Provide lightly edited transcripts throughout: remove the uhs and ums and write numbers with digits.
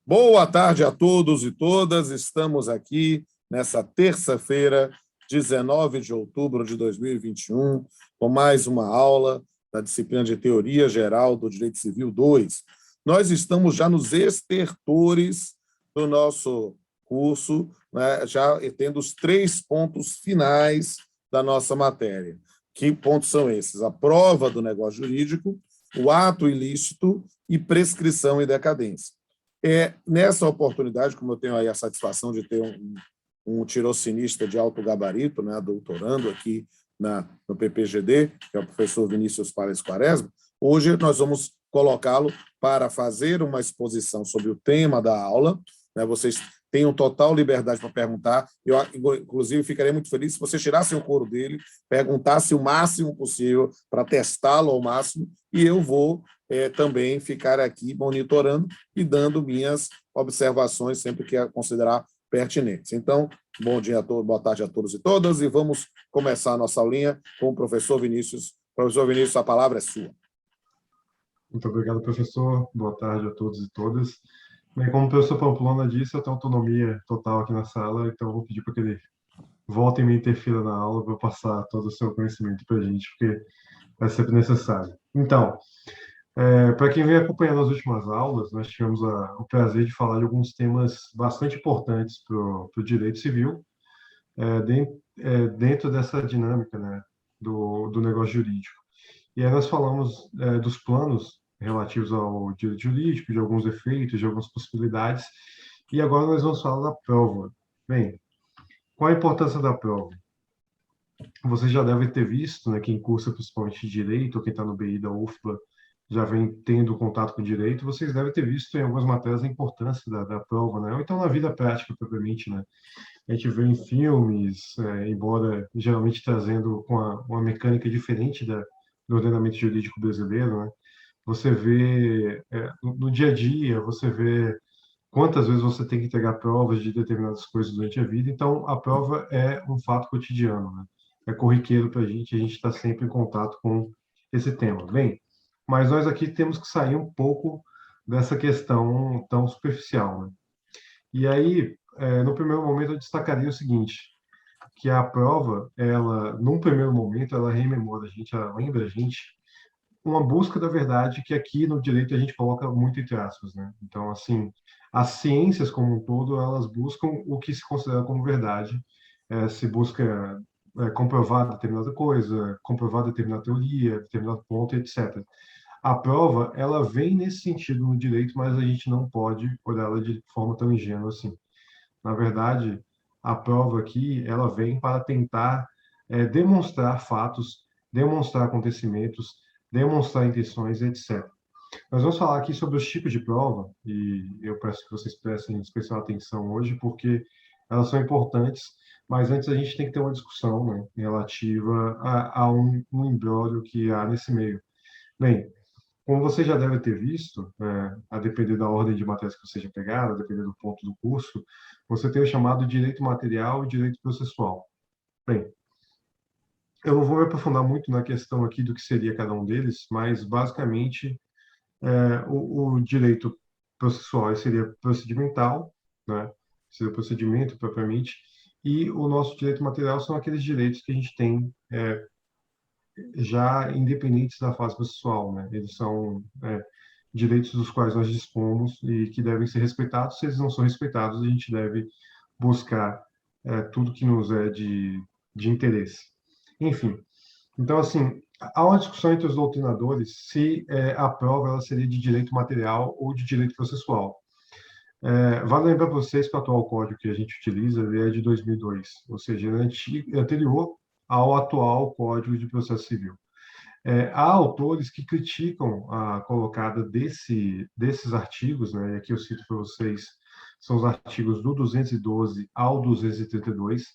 Boa tarde a todos e todas. Estamos aqui nessa terça-feira, 19 de outubro de 2021, com mais uma aula da disciplina de Teoria Geral do Direito Civil 2. Nós estamos já nos estertores do nosso curso, né, já tendo os 3 pontos finais da nossa matéria. Que pontos são esses? A prova do negócio jurídico, o ato ilícito e prescrição e decadência. Nessa oportunidade, como eu tenho aí a satisfação de ter um tirocinista de alto gabarito, né, doutorando aqui no PPGD, que é o professor Vinícius Pares Quaresma, hoje nós vamos colocá-lo para fazer uma exposição sobre o tema da aula, né, vocês tenham total liberdade para perguntar, eu, inclusive, ficaria muito feliz se vocês tirassem o couro dele, perguntassem o máximo possível para testá-lo ao máximo, e eu vou também ficar aqui monitorando e dando minhas observações sempre que considerar pertinentes. Então, bom dia a todos, boa tarde a todos e todas, e vamos começar a nossa aulinha com o professor Vinícius. Professor Vinícius, a palavra é sua. Muito obrigado, professor. Boa tarde a todos e todas. Bem, como o professor Pamplona disse, eu tenho autonomia total aqui na sala, então eu vou pedir para que ele volte e me interfira na aula para passar todo o seu conhecimento para a gente, porque é sempre necessário. Então, para quem vem acompanhando as últimas aulas, nós tivemos o prazer de falar de alguns temas bastante importantes para o direito civil, dentro dessa dinâmica, né, do negócio jurídico. E aí nós falamos dos planos relativos ao direito jurídico, de alguns efeitos, de algumas possibilidades, e agora nós vamos falar da prova. Bem, qual a importância da prova? Você já deve ter visto, né, quem cursa principalmente direito, ou quem está no BI da UFBA, já vem tendo contato com o direito, vocês devem ter visto em algumas matérias a importância da prova, né? Ou então na vida prática, propriamente, né? A gente vê em filmes, embora geralmente trazendo com uma mecânica diferente do ordenamento jurídico brasileiro, né? Você vê no dia a dia, você vê quantas vezes você tem que entregar provas de determinadas coisas durante a vida. Então, a prova é um fato cotidiano, né? É corriqueiro para a gente está sempre em contato com esse tema. Bem, mas nós aqui temos que sair um pouco dessa questão tão superficial, né? E aí, no primeiro momento, eu destacaria o seguinte, que a prova, ela, num primeiro momento, ela rememora a gente, ela lembra a gente uma busca da verdade que aqui no direito a gente coloca muito entre aspas, né? Então, assim, as ciências como um todo, elas buscam o que se considera como verdade, se busca comprovar determinada coisa, comprovar determinada teoria, determinado ponto, etc. A prova, ela vem nesse sentido no direito, mas a gente não pode olhá-la de forma tão ingênua assim. Na verdade, a prova aqui, ela vem para tentar demonstrar fatos, demonstrar acontecimentos, demonstrar intenções, etc. Nós vamos falar aqui sobre os tipos de prova, e eu peço que vocês prestem especial atenção hoje, porque elas são importantes, mas antes a gente tem que ter uma discussão, né, relativa a um imbróglio que há nesse meio. Bem, como você já deve ter visto, a depender da ordem de matérias que você já pegar, a depender do ponto do curso, você tem o chamado direito material e direito processual. Bem, eu não vou me aprofundar muito na questão aqui do que seria cada um deles, mas basicamente o direito processual seria procedimental, né? Seria o procedimento propriamente, e o nosso direito material são aqueles direitos que a gente tem já independentes da fase processual, né? Eles são direitos dos quais nós dispomos e que devem ser respeitados. Se eles não são respeitados, a gente deve buscar tudo que nos é de interesse. Enfim, então, assim, há uma discussão entre os doutrinadores se a prova ela seria de direito material ou de direito processual. Vale lembrar para vocês que o atual código que a gente utiliza é de 2002, ou seja, é anterior ao atual Código de Processo Civil. Há autores que criticam a colocada desses artigos, né, e aqui eu cito para vocês, são os artigos do 212 ao 232.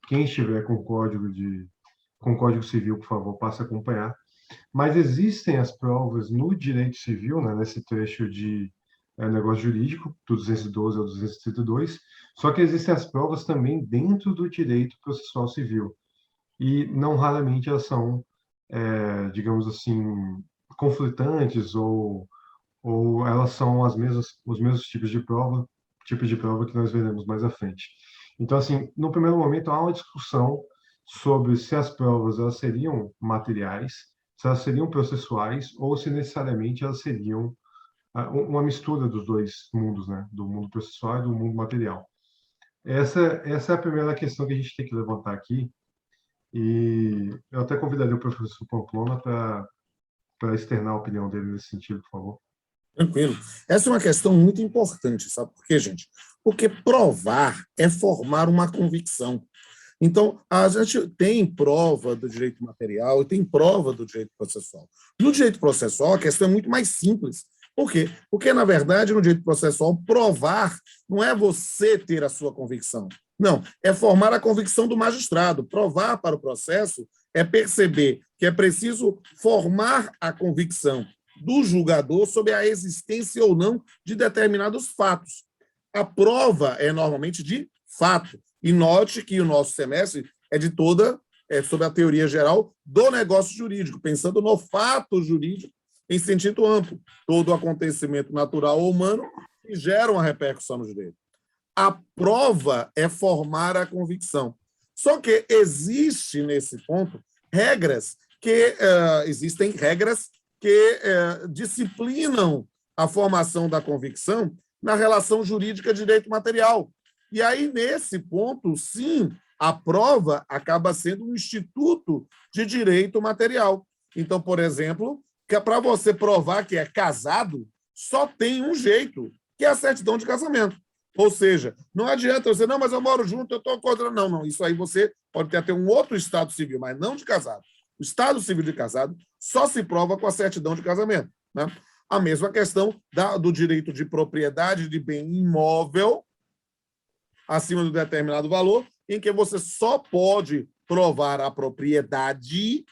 Quem estiver com Código Civil, por favor, passe a acompanhar. Mas existem as provas no direito civil, né, nesse trecho de negócio jurídico, do 212 ao 232, só que existem as provas também dentro do direito processual civil. E não raramente elas são, digamos assim, conflitantes ou ou elas são os mesmos tipos de prova que nós veremos mais à frente. Então, assim, no primeiro momento há uma discussão sobre se as provas elas seriam materiais, se elas seriam processuais ou se necessariamente elas seriam uma mistura dos dois mundos, né? Do mundo processual e do mundo material. Essa é a primeira questão que a gente tem que levantar aqui, e eu até convidaria o professor Pamplona para externar a opinião dele nesse sentido, por favor. Tranquilo. Essa é uma questão muito importante, sabe por quê, gente? Porque provar é formar uma convicção. Então, a gente tem prova do direito material e tem prova do direito processual. No direito processual, a questão é muito mais simples. Por quê? Porque, na verdade, no direito processual, provar não é você ter a sua convicção. Não, é formar a convicção do magistrado. Provar para o processo é perceber que é preciso formar a convicção do julgador sobre a existência ou não de determinados fatos. A prova é normalmente de fato. E note que o nosso semestre é de sobre a teoria geral do negócio jurídico, pensando no fato jurídico em sentido amplo, todo acontecimento natural ou humano que gera uma repercussão no direito. A prova é formar a convicção. Só que existe, nesse ponto, existem regras que disciplinam a formação da convicção na relação jurídica de direito material. E aí, nesse ponto, sim, a prova acaba sendo um instituto de direito material. Então, por exemplo, que para você provar que é casado, só tem um jeito, que é a certidão de casamento. Ou seja, não adianta você, não, mas eu moro junto, eu estou contra. Não, não, isso aí você pode ter até um outro estado civil, mas não de casado. O estado civil de casado só se prova com a certidão de casamento, né? A mesma questão do direito de propriedade de bem imóvel acima de determinado valor, em que você só pode provar a propriedade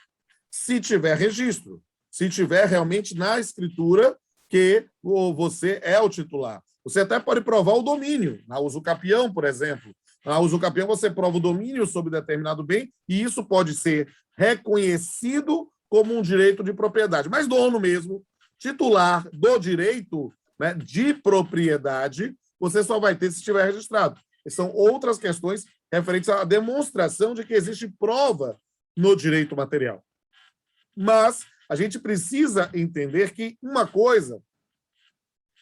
se tiver registro, se tiver realmente na escritura que você é o titular. Você até pode provar o domínio, na usucapião, por exemplo. Na usucapião você prova o domínio sobre determinado bem e isso pode ser reconhecido como um direito de propriedade. Mas dono mesmo, titular do direito, né, de propriedade, você só vai ter se estiver registrado. São outras questões referentes à demonstração de que existe prova no direito material. Mas a gente precisa entender que uma coisa,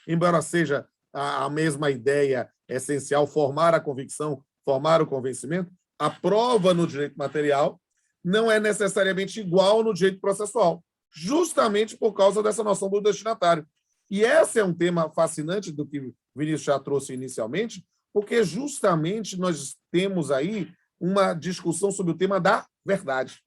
embora seja a mesma ideia essencial, formar a convicção, formar o convencimento, a prova no direito material não é necessariamente igual no direito processual, justamente por causa dessa noção do destinatário. E esse é um tema fascinante do que o Vinícius já trouxe inicialmente, porque justamente nós temos aí uma discussão sobre o tema da verdade.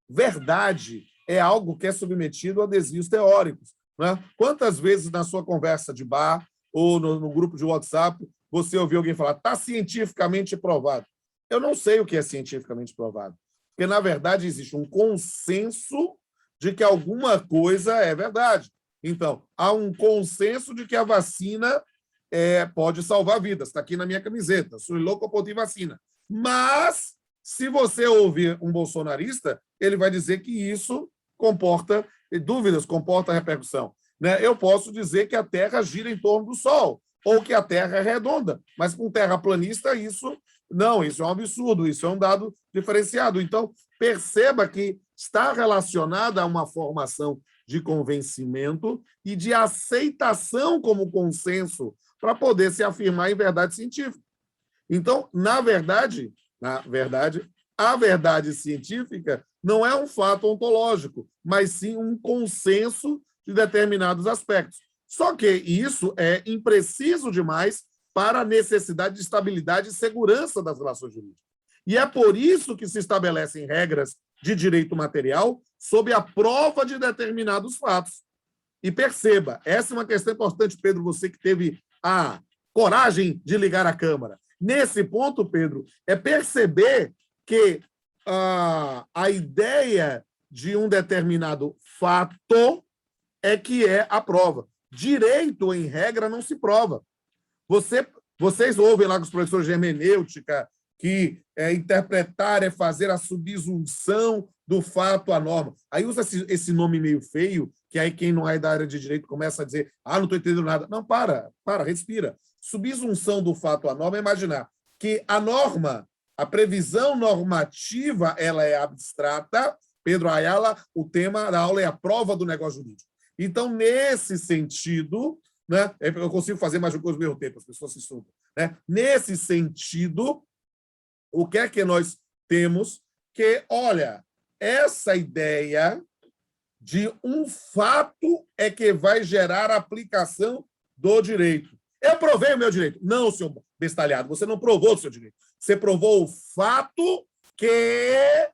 Verdade é algo que é submetido a desvios teóricos, né? Quantas vezes na sua conversa de bar ou no grupo de WhatsApp você ouviu alguém falar está cientificamente provado? Eu não sei o que é cientificamente provado, porque, na verdade, existe um consenso de que alguma coisa é verdade. Então, há um consenso de que a vacina pode salvar vidas. Está aqui na minha camiseta. Sou louco por ter vacina. Mas, se você ouvir um bolsonarista, ele vai dizer que isso comporta dúvidas, comporta repercussão. Né? Eu posso dizer que a Terra gira em torno do Sol, ou que a Terra é redonda, mas com terraplanista isso é um absurdo, isso é um dado diferenciado. Então, perceba que está relacionada a uma formação de convencimento e de aceitação como consenso para poder se afirmar em verdade científica. Então, na verdade, a verdade científica não é um fato ontológico, mas sim um consenso de determinados aspectos. Só que isso é impreciso demais para a necessidade de estabilidade e segurança das relações jurídicas. E é por isso que se estabelecem regras de direito material sob a prova de determinados fatos. E perceba, essa é uma questão importante, Pedro, você que teve a coragem de ligar a Câmara. Nesse ponto, Pedro, é perceber que a ideia de um determinado fato é que é a prova. Direito, em regra, não se prova. Vocês ouvem lá com os professores de hermenêutica que interpretar é fazer a subsunção do fato à norma. Aí usa esse nome meio feio, que aí quem não é da área de direito começa a dizer, não estou entendendo nada. Não, para, respira. Subsunção do fato à norma é imaginar que a norma, a previsão normativa, ela é abstrata. Pedro Ayala, o tema da aula é a prova do negócio jurídico. Então, nesse sentido, né, eu consigo fazer mais uma coisa ao mesmo tempo, as pessoas se surtam, né? Nesse sentido, o que é que nós temos? Que, olha, essa ideia de um fato é que vai gerar a aplicação do direito. Eu provei o meu direito. Não, senhor bestalhado, você não provou o seu direito. Você provou o fato que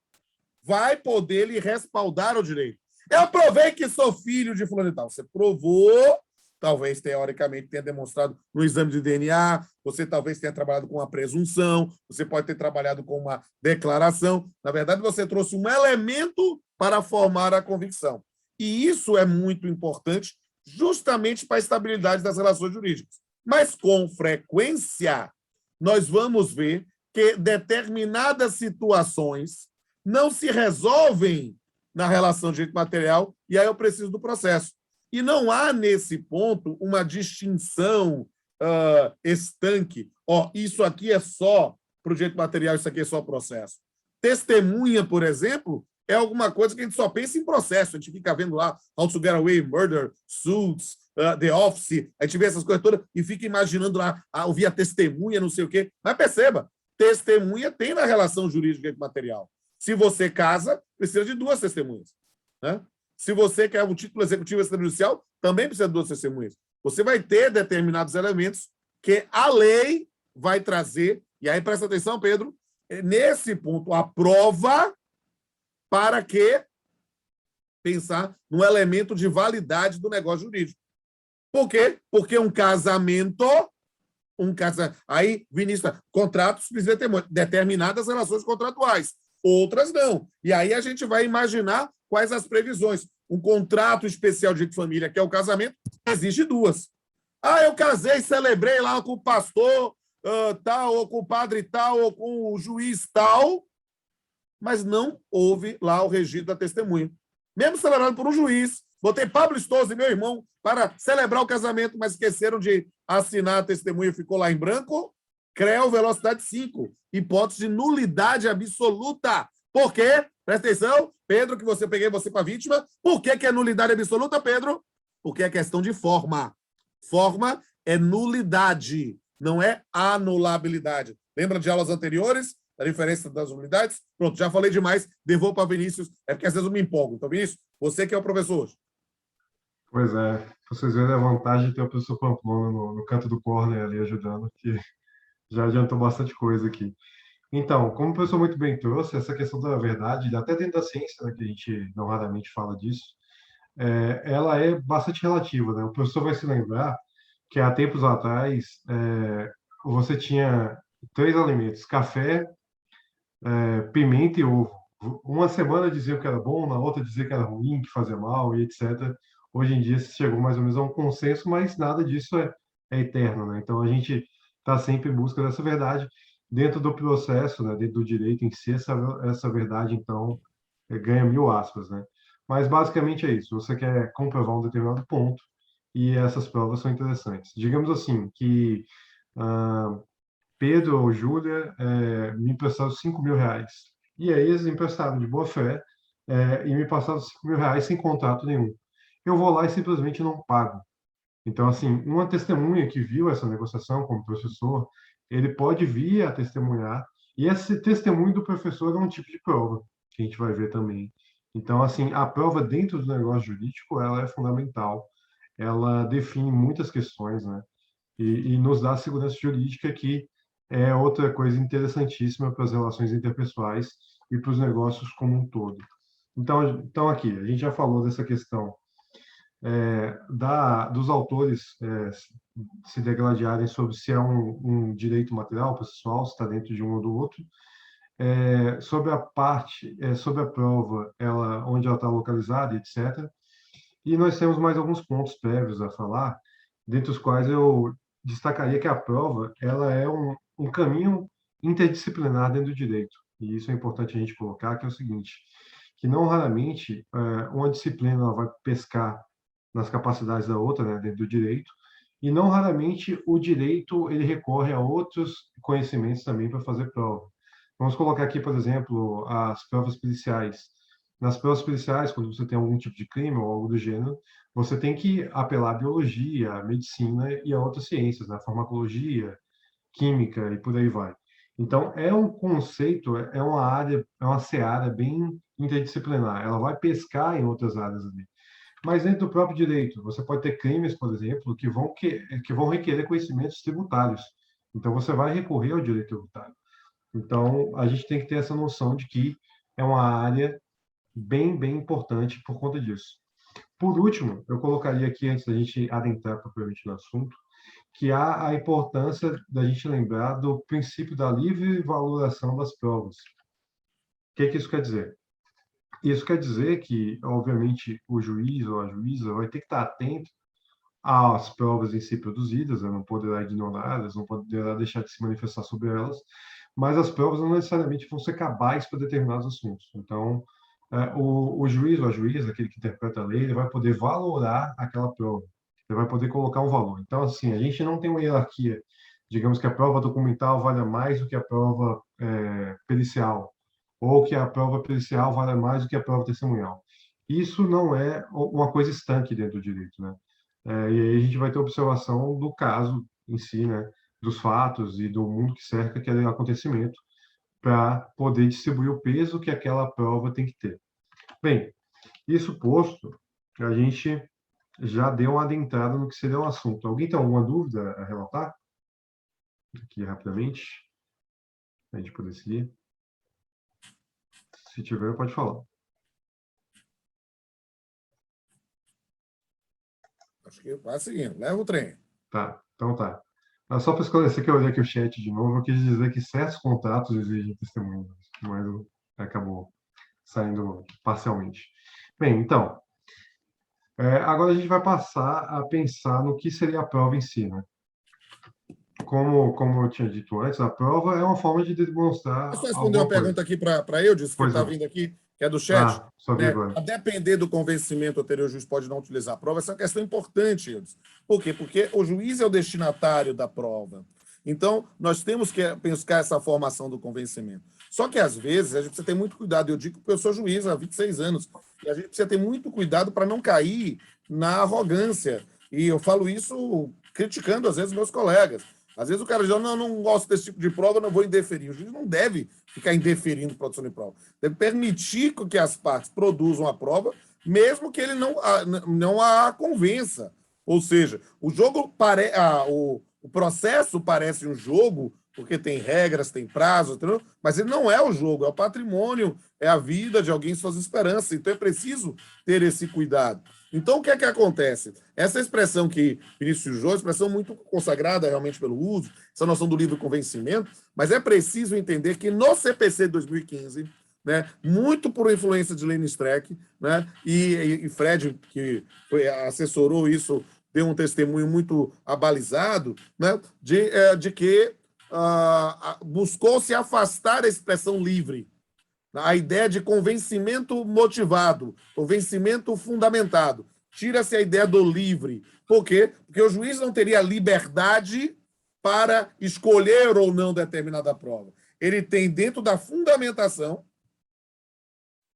vai poder lhe respaldar o direito. Eu provei que sou filho de fulano e tal. Você provou, talvez teoricamente tenha demonstrado no exame de DNA, você talvez tenha trabalhado com uma presunção, você pode ter trabalhado com uma declaração. Na verdade, você trouxe um elemento para formar a convicção. E isso é muito importante justamente para a estabilidade das relações jurídicas. Mas, com frequência, nós vamos ver que determinadas situações não se resolvem na relação de direito material, e aí eu preciso do processo. E não há, nesse ponto, uma distinção estanque. Isso aqui é só para o direito material, isso aqui é só processo. Testemunha, por exemplo, é alguma coisa que a gente só pensa em processo. A gente fica vendo lá How to Get Away, Murder, Suits, The Office, a gente vê essas coisas todas e fica imaginando lá, ouvir a testemunha, não sei o quê. Mas perceba, testemunha tem na relação jurídica e material. Se você casa, precisa de 2 testemunhas, né? Se você quer um título executivo extrajudicial, também precisa de 2 testemunhas. Você vai ter determinados elementos que a lei vai trazer, e aí presta atenção, Pedro, nesse ponto, a prova para que pensar no elemento de validade do negócio jurídico. Por quê? Porque um casamento... Aí, Vinícius, contratos precisam ter determinadas relações contratuais, outras não. E aí a gente vai imaginar quais as previsões. Um contrato especial de direito de família, que é o casamento, existe 2. Eu casei, celebrei lá com o pastor tal, ou com o padre tal, ou com o juiz tal, mas não houve lá o registro da testemunha. Mesmo celebrado por um juiz, botei Pablo Stoso e meu irmão para celebrar o casamento, mas esqueceram de assinar a testemunha, ficou lá em branco. CREO, velocidade 5. Hipótese de nulidade absoluta. Por quê? Presta atenção, Pedro, que você peguei você para vítima. Por que é nulidade absoluta, Pedro? Porque é questão de forma. Forma é nulidade, não é anulabilidade. Lembra de aulas anteriores? A diferença das unidades? Pronto, já falei demais, devolvo para Vinícius, é porque às vezes eu me empolgo. Então, Vinícius, você que é o professor hoje. Pois é, vocês verem a vantagem de ter o professor Pamplona no canto do corner ali ajudando, que já adiantou bastante coisa aqui. Então, como o professor muito bem trouxe, essa questão da verdade, até dentro da ciência, né, que a gente não raramente fala disso, ela é bastante relativa, né? O professor vai se lembrar que há tempos atrás você tinha 3 alimentos: café, pimenta e ovo. Uma semana diziam que era bom, na outra dizia que era ruim, que fazia mal e etc. Hoje em dia se chegou mais ou menos a um consenso, mas nada disso é eterno, né? Então a gente está sempre em busca dessa verdade dentro do processo, né? Dentro do direito em si, essa verdade então ganha 1000 aspas, né? Mas basicamente é isso. Você quer comprovar um determinado ponto e essas provas são interessantes. Digamos assim que ah, Pedro ou Júlia me emprestaram 5.000 reais. E aí eles emprestaram de boa fé e me passaram 5.000 reais sem contrato nenhum. Eu vou lá e simplesmente não pago. Então, assim, uma testemunha que viu essa negociação como professor, ele pode vir a testemunhar, e esse testemunho do professor é um tipo de prova, que a gente vai ver também. Então, assim, a prova dentro do negócio jurídico, ela é fundamental, ela define muitas questões, né? E nos dá segurança jurídica, que é outra coisa interessantíssima para as relações interpessoais e para os negócios como um todo. Então aqui, a gente já falou dessa questão dos autores se degladiarem sobre se é um direito material, processual, se está dentro de um ou do outro, sobre a parte, sobre a prova, onde ela está localizada, etc. E nós temos mais alguns pontos prévios a falar, dentre os quais eu destacaria que a prova ela é um caminho interdisciplinar dentro do direito. E isso é importante a gente colocar, que é o seguinte, que não raramente uma disciplina ela vai pescar nas capacidades da outra, né, dentro do direito, e não raramente o direito ele recorre a outros conhecimentos também para fazer prova. Vamos colocar aqui, por exemplo, as provas periciais. Nas provas periciais, quando você tem algum tipo de crime ou algo do gênero, você tem que apelar à biologia, à medicina e a outras ciências, né? Farmacologia, química e por aí vai. Então, é um conceito, é uma área, é uma seara bem interdisciplinar. Ela vai pescar em outras áreas ali. Mas dentro do próprio direito, você pode ter crimes, por exemplo, que vão requerer conhecimentos tributários. Então, você vai recorrer ao direito tributário. Então, a gente tem que ter essa noção de que é uma área bem importante por conta disso. Por último, eu colocaria aqui, antes da gente adentrar propriamente no assunto, que há a importância da gente lembrar do princípio da livre valoração das provas. O que isso quer dizer? Isso quer dizer que, obviamente, o juiz ou a juíza vai ter que estar atento às provas em si produzidas, não poderá ignorá-las, não poderá deixar de se manifestar sobre elas, mas as provas não necessariamente vão ser cabais para determinados assuntos. Então, o juiz ou a juíza, aquele que interpreta a lei, ele vai poder valorar aquela prova, ele vai poder colocar um valor. Então, assim, a gente não tem uma hierarquia. Digamos que a prova documental valha mais do que a prova pericial, ou que a prova pericial valha mais do que a prova testemunhal. Isso não é uma coisa estanque dentro do direito, né? E aí a gente vai ter observação do caso em si, né? Dos fatos e do mundo que cerca aquele acontecimento, para poder distribuir o peso que aquela prova tem que ter. Bem, isso posto, a gente já deu uma adentrada no que seria o assunto. Alguém tem alguma dúvida a relatar? Aqui, rapidamente, a gente poder seguir. Se tiver, pode falar. Acho que vai seguindo. Leva o trem. Tá, então tá. Mas só para esclarecer que eu olhei aqui o chat de novo, eu quis dizer que certos contratos exigem testemunhas, mas acabou saindo parcialmente. Bem, então, agora a gente vai passar a pensar no que seria a prova em si, né? Como eu tinha dito antes, a prova é uma forma de demonstrar Posso responder uma alguma coisa. pergunta aqui para Eudes, que Pois está não. vindo aqui, que é do chat? Só vi Né? agora. A depender do convencimento anterior, o juiz pode não utilizar a prova. Essa é uma questão importante, Eudes. Por quê? Porque o juiz é o destinatário da prova. Então, nós temos que buscar essa formação do convencimento. Só que, às vezes, a gente precisa ter muito cuidado. Eu digo porque eu sou juiz há 26 anos. E a gente precisa ter muito cuidado para não cair na arrogância. E eu falo isso criticando, às vezes, meus colegas. Às vezes o cara diz, não gosto desse tipo de prova, não vou indeferir. O juiz não deve ficar indeferindo produção de prova. Deve permitir que as partes produzam a prova, mesmo que ele não a convença. Ou seja, o processo parece um jogo, porque tem regras, tem prazos, entendeu? Mas ele não é o jogo, é o patrimônio, é a vida de alguém, suas esperanças. Então é preciso ter esse cuidado. Então, o que é que acontece? Essa expressão que Vinícius usou, expressão muito consagrada realmente pelo uso, essa noção do livre convencimento, mas é preciso entender que no CPC de 2015, né, muito por influência de Lênin Streck, né, e Fred, que assessorou isso, deu um testemunho muito abalizado, né, de que buscou se afastar da expressão livre, a ideia de convencimento motivado, convencimento fundamentado. Tira-se a ideia do livre. Por quê? Porque o juiz não teria liberdade para escolher ou não determinada prova. Ele tem, dentro da fundamentação,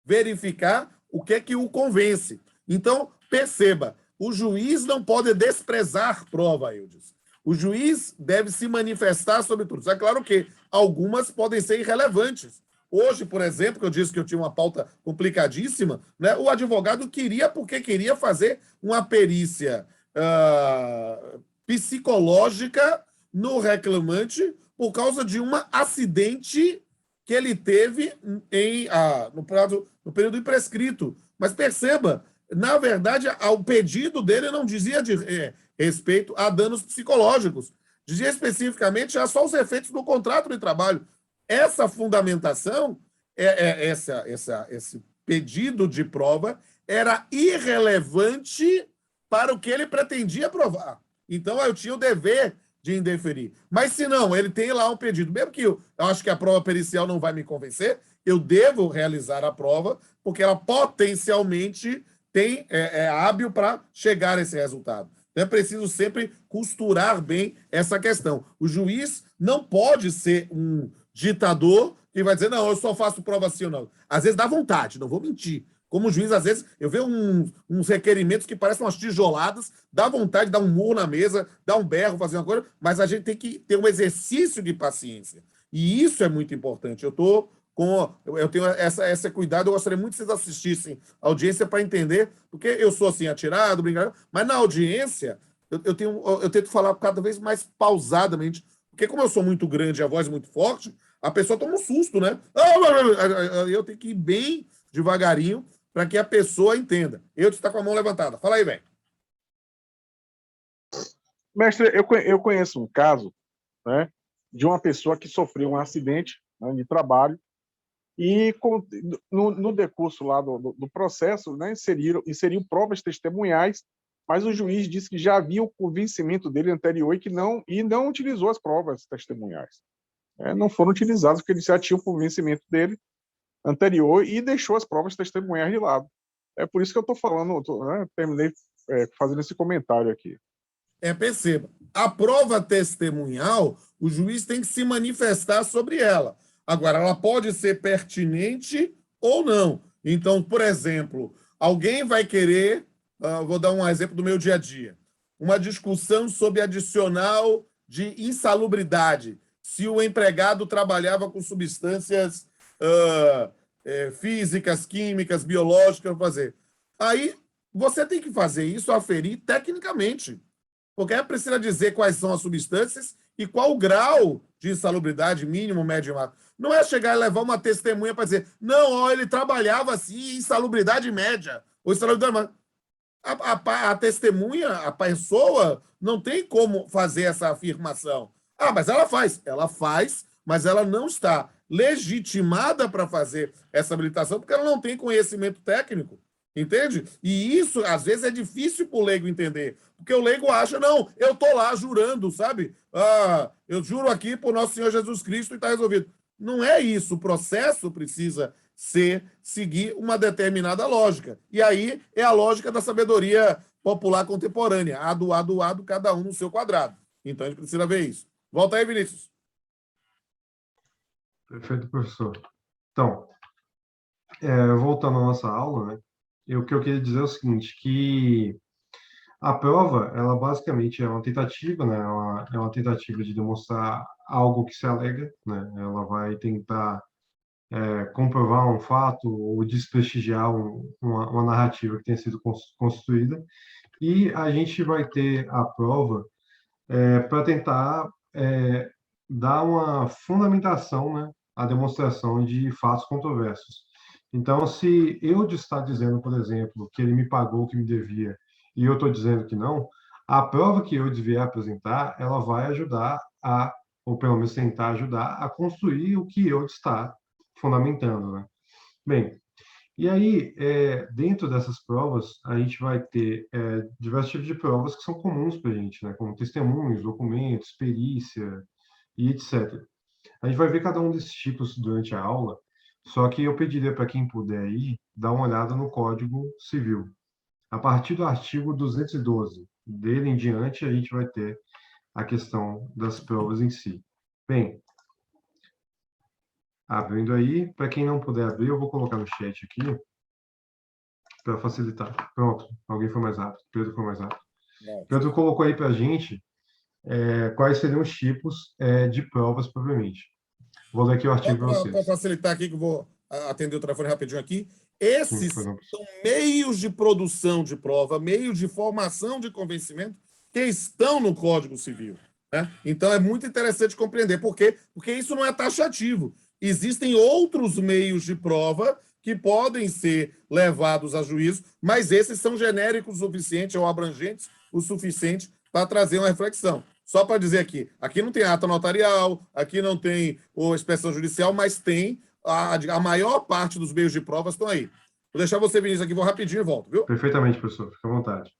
verificar o que é que o convence. Então, perceba, o juiz não pode desprezar prova, Eudes. O juiz deve se manifestar sobre tudo. É claro que algumas podem ser irrelevantes. Hoje, por exemplo, que eu disse que eu tinha uma pauta complicadíssima, né? O advogado porque queria fazer uma perícia psicológica no reclamante por causa de um acidente que ele teve no período imprescrito. Mas perceba, na verdade, o pedido dele não dizia de respeito a danos psicológicos, dizia especificamente a só os efeitos do contrato de trabalho. Essa fundamentação, esse pedido de prova era irrelevante para o que ele pretendia provar. Então, eu tinha o dever de indeferir. Mas, se não, ele tem lá um pedido, mesmo que eu acho que a prova pericial não vai me convencer, eu devo realizar a prova, porque ela potencialmente é hábil para chegar a esse resultado. Então, é preciso sempre costurar bem essa questão. O juiz não pode ser um ditador que vai dizer, não, eu só faço prova assim ou não. Às vezes dá vontade, não vou mentir. Como juiz, às vezes, eu vejo uns requerimentos que parecem umas tijoladas, dá vontade de dar um murro na mesa, dar um berro, fazer uma coisa, mas a gente tem que ter um exercício de paciência. E isso é muito importante. Eu tenho esse cuidado, eu gostaria muito que vocês assistissem a audiência para entender, porque eu sou assim, atirado, brincando, mas na audiência eu tento falar cada vez mais pausadamente, porque como eu sou muito grande e a voz é muito forte, a pessoa toma um susto, né? Eu tenho que ir bem devagarinho para que a pessoa entenda. Eu estou com a mão levantada. Fala aí, velho. Mestre, eu conheço um caso, né, de uma pessoa que sofreu um acidente, né, de trabalho e no decurso lá do processo, né, inseriu provas testemunhais, mas o juiz disse que já havia o convencimento dele anterior e não utilizou as provas testemunhais. Não foram utilizadas porque ele já tinha o convencimento dele anterior e deixou as provas testemunhais de lado. É por isso que eu estou falando, terminei fazendo esse comentário aqui. Perceba, a prova testemunhal, o juiz tem que se manifestar sobre ela. Agora, ela pode ser pertinente ou não. Então, por exemplo, alguém vai querer, vou dar um exemplo do meu dia a dia, uma discussão sobre adicional de insalubridade, se o empregado trabalhava com substâncias físicas, químicas, biológicas, fazer. Aí, você tem que fazer isso, aferir tecnicamente, porque precisa dizer quais são as substâncias e qual o grau de insalubridade mínimo, médio e máximo. Não é chegar e levar uma testemunha para dizer, não, ele trabalhava assim, insalubridade média, ou insalubridade máxima. A testemunha, a pessoa, não tem como fazer essa afirmação. Mas ela faz, mas ela não está legitimada para fazer essa habilitação, porque ela não tem conhecimento técnico. Entende? E isso, às vezes, é difícil para o leigo entender. Porque o leigo acha, não, eu estou lá jurando, sabe? Eu juro aqui por nosso Senhor Jesus Cristo e está resolvido. Não é isso. O processo precisa seguir uma determinada lógica. E aí é a lógica da sabedoria popular contemporânea. Ado, cada um no seu quadrado. Então, a gente precisa ver isso. Volta aí, Vinícius. Perfeito, professor. Então, voltando à nossa aula, né? O que eu queria dizer é o seguinte, que a prova, ela basicamente é uma tentativa, né? É uma tentativa de demonstrar algo que se alega, né? Ela vai tentar comprovar um fato ou desprestigiar uma narrativa que tenha sido construída. E a gente vai ter a prova para tentar dar uma fundamentação, né? À demonstração de fatos controversos. Então, se eu estar dizendo, por exemplo, que ele me pagou o que me devia e eu estou dizendo que não, a prova que eu vier apresentar, ela vai ajudar ou pelo menos tentar ajudar a construir o que eu está fundamentando, né? Bem, e aí, dentro dessas provas, a gente vai ter diversos tipos de provas que são comuns para a gente, né? Como testemunhos, documentos, perícia e etc. A gente vai ver cada um desses tipos durante a aula, só que eu pediria para quem puder ir, dar uma olhada no Código Civil. A partir do artigo 212, dele em diante, a gente vai ter a questão das provas em si. Bem, abrindo aí, para quem não puder abrir, eu vou colocar no chat aqui, para facilitar. Pronto, alguém foi mais rápido. Pedro foi mais rápido. Pedro colocou aí para a gente quais seriam os tipos de provas, provavelmente. Vou ler aqui o artigo para vocês. Para facilitar aqui, que eu vou atender o telefone rapidinho aqui. Esses são meios de produção de prova, meios de formação de convencimento que estão no Código Civil. Né? Então, é muito interessante compreender. Por quê? Porque isso não é taxativo. Existem outros meios de prova que podem ser levados a juízo, mas esses são genéricos o suficiente ou abrangentes o suficiente para trazer uma reflexão. Só para dizer aqui não tem ata notarial, aqui não tem expressão judicial, mas tem a maior parte dos meios de provas estão aí. Vou deixar você, Vinícius, aqui, vou rapidinho e volto, viu? Perfeitamente, professor, fica à vontade.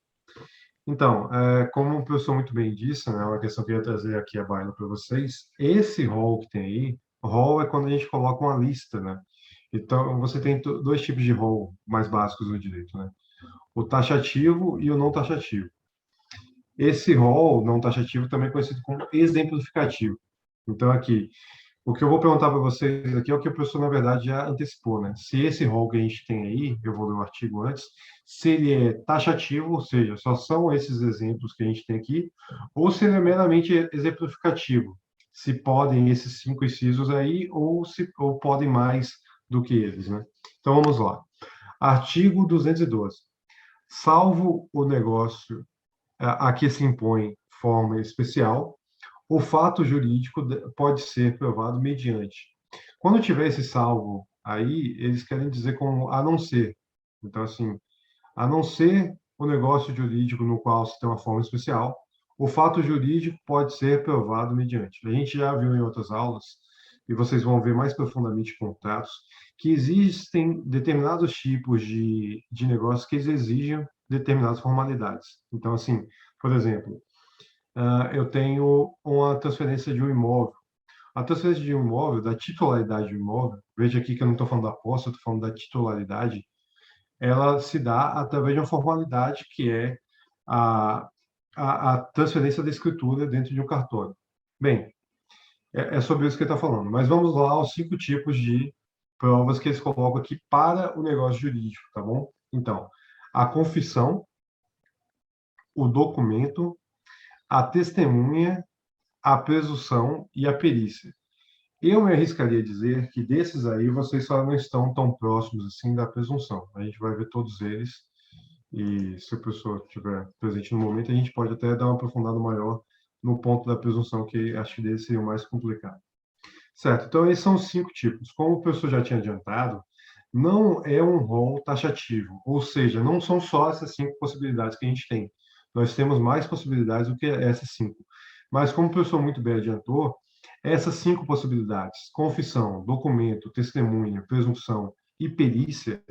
Então, como o professor muito bem disse, né, uma questão que eu ia trazer aqui à baila para vocês, esse rol que tem aí, rol é quando a gente coloca uma lista, né? Então, você tem dois tipos de rol mais básicos no direito, né? o taxativo e o não taxativo. Esse rol não taxativo também é conhecido como exemplificativo. Então, aqui, o que eu vou perguntar para vocês aqui é o que a professora, na verdade, já antecipou, né? Se esse rol que a gente tem aí, eu vou ler o artigo antes, se ele é taxativo, ou seja, só são esses exemplos que a gente tem aqui, ou se ele é meramente exemplificativo, se podem esses 5 incisos aí, ou podem mais do que eles, né? Então, vamos lá. Artigo 212. Salvo o negócio a que se impõe forma especial, o fato jurídico pode ser provado mediante. Quando tiver esse salvo aí, eles querem dizer como a não ser. Então, assim, a não ser o negócio jurídico no qual se tem uma forma especial, o fato jurídico pode ser provado mediante. A gente já viu em outras aulas, e vocês vão ver mais profundamente contratos, que existem determinados tipos de negócios que eles exigem determinadas formalidades. Então, assim, por exemplo, eu tenho uma transferência de um imóvel. A transferência de um imóvel, da titularidade do imóvel, veja aqui que eu não estou falando da posse, eu estou falando da titularidade, ela se dá através de uma formalidade que é a, a transferência da escritura dentro de um cartório. Bem, é sobre isso que ele está falando. Mas vamos lá aos 5 tipos de provas que eles colocam aqui para o negócio jurídico, tá bom? Então, a confissão, o documento, a testemunha, a presunção e a perícia. Eu me arriscaria a dizer que desses aí vocês só não estão tão próximos assim da presunção. A gente vai ver todos eles e se o professor estiver presente no momento, a gente pode até dar uma aprofundada maior no ponto da presunção, que acho que desse seria o mais complicado. Certo, então esses são os 5 tipos. Como o professor já tinha adiantado, não é um rol taxativo, ou seja, não são só essas 5 possibilidades que a gente tem. Nós temos mais possibilidades do que essas 5. Mas como o professor muito bem adiantou, essas 5 possibilidades, confissão, documento, testemunha, presunção e perícia,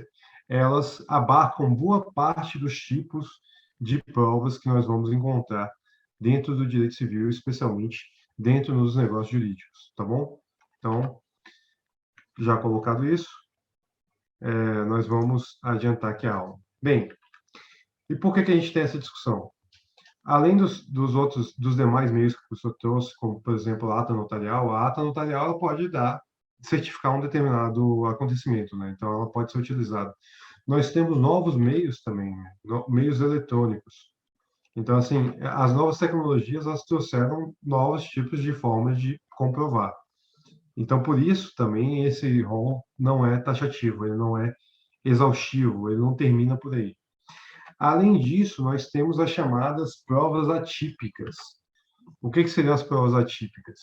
elas abarcam boa parte dos tipos de provas que nós vamos encontrar dentro do direito civil, especialmente dentro dos negócios jurídicos, tá bom? Então, já colocado isso, nós vamos adiantar aqui a aula. Bem, e por que a gente tem essa discussão? Além dos demais meios que o professor trouxe, como, por exemplo, a ata notarial ela pode certificar um determinado acontecimento, né? Então, ela pode ser utilizada. Nós temos novos meios também, né? Meios eletrônicos. Então, assim, as novas tecnologias, elas trouxeram novos tipos de formas de comprovar. Então, por isso, também, esse rol não é taxativo, ele não é exaustivo, ele não termina por aí. Além disso, nós temos as chamadas provas atípicas. O que seriam as provas atípicas?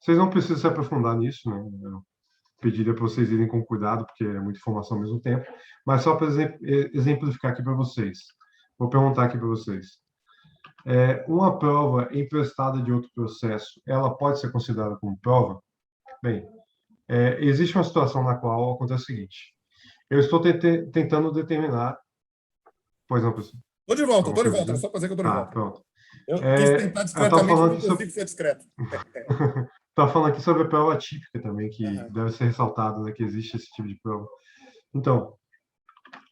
Vocês não precisam se aprofundar nisso, né? Eu pediria para vocês irem com cuidado, porque é muita informação ao mesmo tempo, mas só para exemplificar aqui para vocês. Vou perguntar aqui para vocês. Uma prova emprestada de outro processo, ela pode ser considerada como prova? Bem, existe uma situação na qual acontece o seguinte: eu estou tentando determinar. Pois não, professor. Estou de Alguma coisa a volta, é dizer? só fazer que eu estou de Tá, volta. pronto. Eu quis tentar Eu estava discretamente, falando não aqui sobre, consigo ser discreto. tava falando aqui sobre a prova atípica também, que Aham. deve ser ressaltado, né, que existe esse tipo de prova. Então,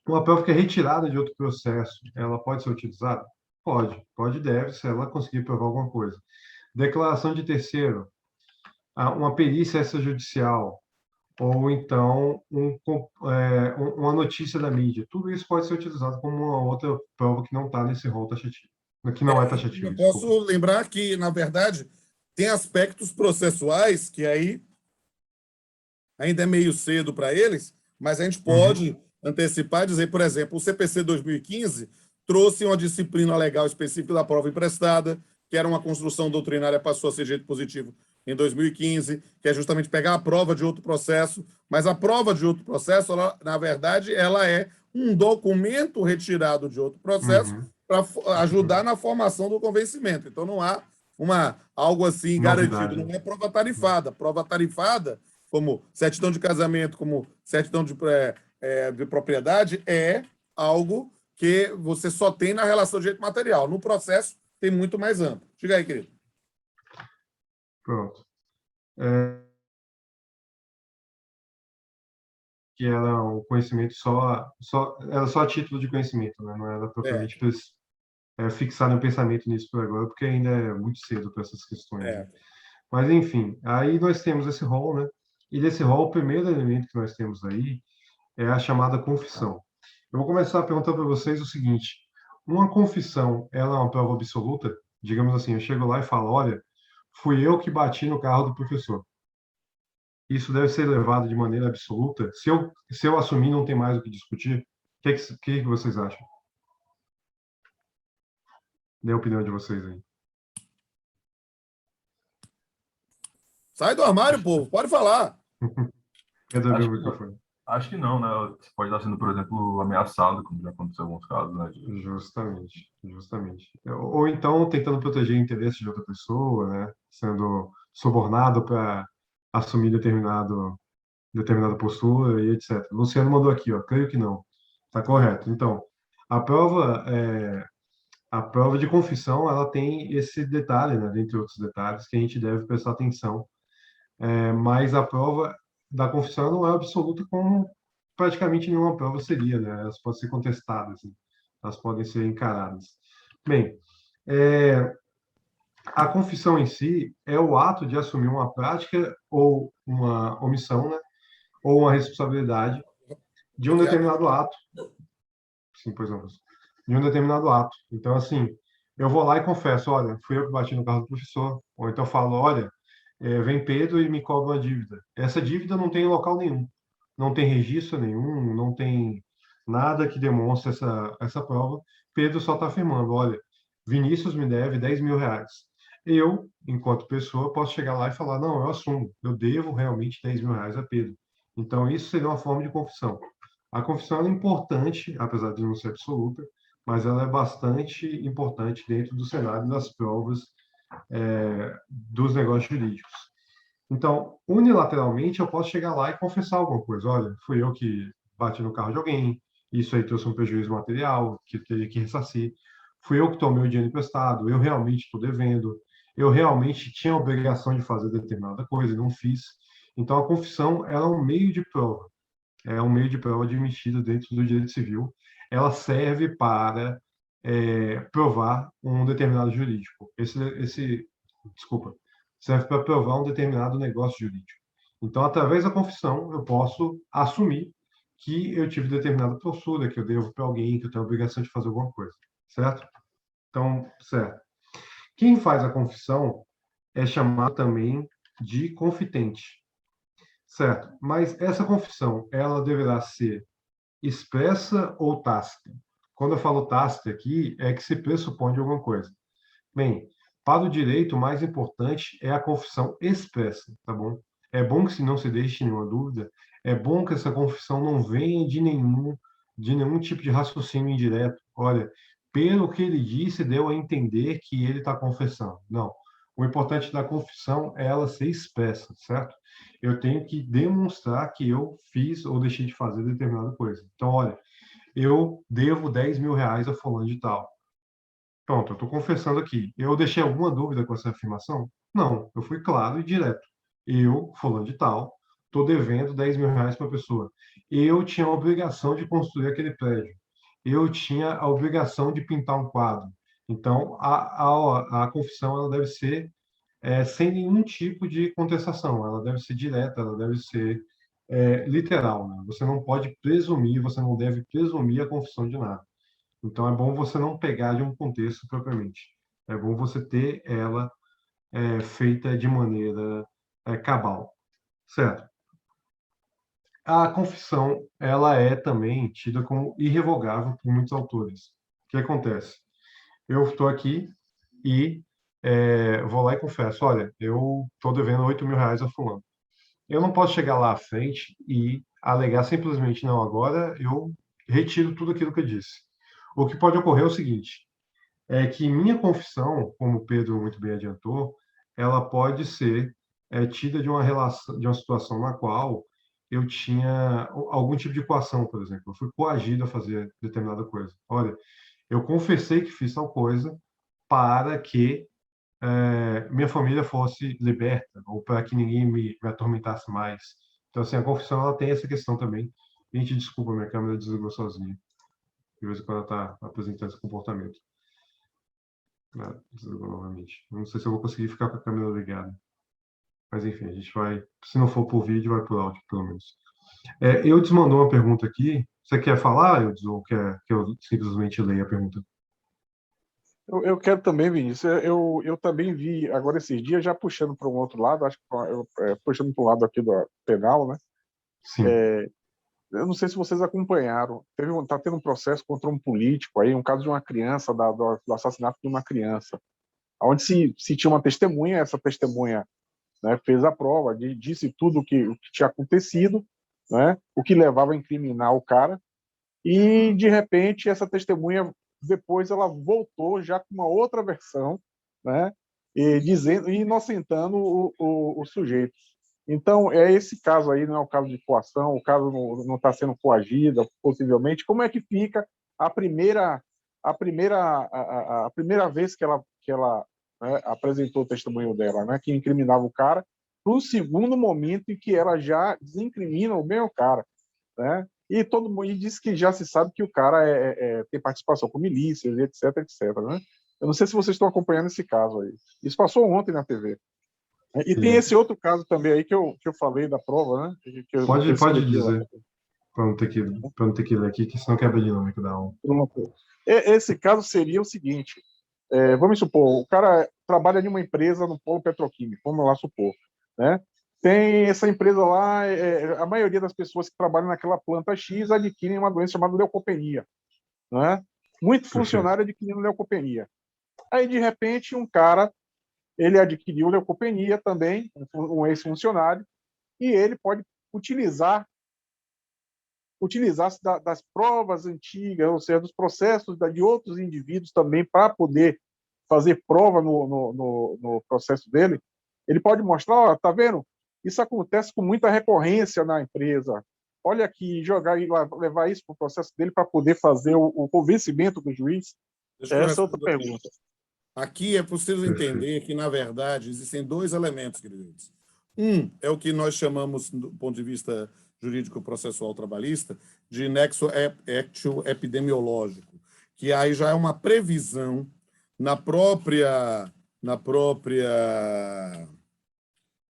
uma prova que é retirada de outro processo, ela pode ser utilizada? Pode e deve, se ela conseguir provar alguma coisa. Declaração de terceiro, uma perícia extrajudicial, ou então uma notícia da mídia. Tudo isso pode ser utilizado como uma outra prova que não está nesse rol taxativo. Que não é taxativo, Eu desculpa. posso lembrar que, na verdade, tem aspectos processuais que aí ainda é meio cedo para eles, mas a gente pode antecipar e dizer, por exemplo, o CPC 2015 trouxe uma disciplina legal específica da prova emprestada, que era uma construção doutrinária, passou a ser jeito positivo em 2015, que é justamente pegar a prova de outro processo, mas a prova de outro processo, ela, na verdade, ela é um documento retirado de outro processo Uhum. para ajudar na formação do convencimento. Então, não há algo assim garantido, Novidade, não né? é prova tarifada. Prova tarifada, como certidão de casamento, como certidão de propriedade, é algo que você só tem na relação de direito material. No processo, tem muito mais amplo. Diga aí, querido. Pronto. que era um conhecimento era só a título de conhecimento, né? Não era propriamente fixar um pensamento nisso por agora, porque ainda é muito cedo para essas questões, né? É. Mas, enfim, aí nós temos esse rol, né? E desse rol, o primeiro elemento que nós temos aí é a chamada confissão. Eu vou começar perguntando para vocês o seguinte: uma confissão, ela é uma prova absoluta? Digamos assim, eu chego lá e falo, olha, fui eu que bati no carro do professor. Isso deve ser levado de maneira absoluta? Se eu assumir, não tem mais o que discutir? O que vocês acham? Dê a opinião de vocês aí. Sai do armário, povo, pode falar. Quer abrir Acho o que não. microfone? Acho que não, né? Você pode estar sendo, por exemplo, ameaçado, como já aconteceu em alguns casos, né? Justamente, justamente. Ou então tentando proteger o interesse de outra pessoa, né? Sendo subornado para assumir determinada postura e etc. Luciano mandou aqui, ó, creio que não. Está correto. Então, a prova, a prova de confissão, ela tem esse detalhe, né? Dentre outros detalhes, que a gente deve prestar atenção. Mas a prova da confissão não é absoluta como praticamente nenhuma prova seria, né? Elas podem ser contestadas, né? Elas podem ser encaradas. Bem, a confissão em si é o ato de assumir uma prática ou uma omissão, né? Ou uma responsabilidade de um determinado ato. Sim, pois não. De um determinado ato. Então, assim, eu vou lá e confesso, olha, fui eu que bati no carro do professor. Ou então falo, olha, vem Pedro e me cobra uma dívida. Essa dívida não tem local nenhum. Não tem registro nenhum, não tem nada que demonstre essa prova. Pedro só está afirmando, olha, Vinícius me deve 10 mil reais. Eu, enquanto pessoa, posso chegar lá e falar, não, eu assumo, eu devo realmente 10 mil reais a Pedro. Então, isso seria uma forma de confissão. A confissão é importante, apesar de não ser absoluta, mas ela é bastante importante dentro do cenário das provas dos negócios jurídicos. Então, unilateralmente, eu posso chegar lá e confessar alguma coisa. Olha, fui eu que bati no carro de alguém, isso aí trouxe um prejuízo material, que teria que ressarcir. Fui eu que tomei o dinheiro emprestado, eu realmente estou devendo, eu realmente tinha a obrigação de fazer determinada coisa e não fiz. Então, a confissão ela é um meio de prova. É um meio de prova admitido dentro do direito civil. Ela serve para provar um determinado jurídico. Desculpa, serve para provar um determinado negócio jurídico. Então, através da confissão, eu posso assumir que eu tive determinada postura, que eu devo para alguém, que eu tenho a obrigação de fazer alguma coisa, certo? Então, certo. Quem faz a confissão é chamado também de confitente, certo? Mas essa confissão, ela deverá ser expressa ou tácita? Quando eu falo tácita aqui, é que se pressupõe de alguma coisa. Bem, para o direito, o mais importante é a confissão expressa, tá bom? É bom que se não se deixe nenhuma dúvida, é bom que essa confissão não venha de nenhum tipo de raciocínio indireto. Olha, pelo que ele disse, deu a entender que ele está confessando. Não. O importante da confissão é ela ser expressa, certo? Eu tenho que demonstrar que eu fiz ou deixei de fazer determinada coisa. Então, olha, eu devo 10 mil reais a fulano de tal. Pronto, eu estou confessando aqui. Eu deixei alguma dúvida com essa afirmação? Não, eu fui claro e direto. Eu, fulano de tal, estou devendo 10 mil reais para a pessoa. Eu tinha a obrigação de construir aquele prédio. Eu tinha a obrigação de pintar um quadro. Então, a confissão ela deve ser sem nenhum tipo de contestação. Ela deve ser direta, ela deve ser literal. Né? Você não pode presumir, você não deve presumir a confissão de nada. Então, é bom você não pegar de um contexto propriamente. É bom você ter ela feita de maneira cabal, certo? A confissão, ela é também tida como irrevogável por muitos autores. O que acontece? Eu estou aqui e vou lá e confesso, olha, eu estou devendo 8 mil reais a fulano. Eu não posso chegar lá à frente e alegar simplesmente, não, agora eu retiro tudo aquilo que eu disse. O que pode ocorrer é o seguinte, é que minha confissão, como o Pedro muito bem adiantou, ela pode ser tida de uma relação, de uma situação na qual eu tinha algum tipo de coação, por exemplo. Eu fui coagido a fazer determinada coisa. Olha, eu confessei que fiz tal coisa para que minha família fosse liberta, ou para que ninguém me atormentasse mais. Então, assim, a confissão ela tem essa questão também Gente, desculpa, minha câmera desligou sozinha. De vez em quando ela está apresentando esse comportamento. Desligou novamente. Não sei se eu vou conseguir ficar com a câmera ligada. Mas, enfim, a gente vai... Se não for por vídeo, vai por áudio, pelo menos. Eudes mandou uma pergunta aqui. Você quer falar, Eudes, ou quer que eu simplesmente leia a pergunta? Eu quero também, Vinícius. Eu também vi agora esses dias, já puxando para um outro lado, acho que puxando para o lado aqui do penal, né? Sim. Eu não sei se vocês acompanharam. Tá tendo um processo contra um político aí, um caso de uma criança, do assassinato de uma criança, onde se tinha uma testemunha, essa testemunha, né, fez a prova, disse tudo o que tinha acontecido, né, o que levava a incriminar o cara, e de repente essa testemunha depois ela voltou já com uma outra versão, né, e inocentando o sujeito. Então, esse caso aí não é o caso de coação, o caso não está sendo coagida, possivelmente. Como é que fica a primeira vez que ela né, apresentou o testemunho dela, né, que incriminava o cara, para o segundo momento em que ela já desincrimina o mesmo cara, né? E todo mundo diz que já se sabe que o cara tem participação com milícias, etc, etc, né? Eu não sei se vocês estão acompanhando esse caso aí. Isso passou ontem na TV. E tem esse outro caso também aí que eu falei da prova, né? Pode dizer, para não ter que ler aqui, que senão quebra a dinâmica da aula. Esse caso seria o seguinte, vamos supor, o cara trabalha em uma empresa no polo petroquímico, vamos lá supor, né? Tem essa empresa lá, a maioria das pessoas que trabalham naquela planta X adquirem uma doença chamada leucopenia, né? Muito funcionário adquirindo leucopenia. Aí, de repente, um cara, ele adquiriu leucopenia também, um ex-funcionário, e ele pode utilizar-se das provas antigas, ou seja, dos processos de outros indivíduos também, para poder fazer prova no processo dele. Ele pode mostrar, ó, tá vendo? Isso acontece com muita recorrência na empresa. Olha aqui, levar isso para o processo dele para poder fazer o convencimento do juiz. Essa é outra pergunta. Aqui é possível entender que, na verdade, existem dois elementos, queridos. Um é o que nós chamamos, do ponto de vista jurídico processual trabalhista, de nexo ético epidemiológico, que aí já é uma previsão na própria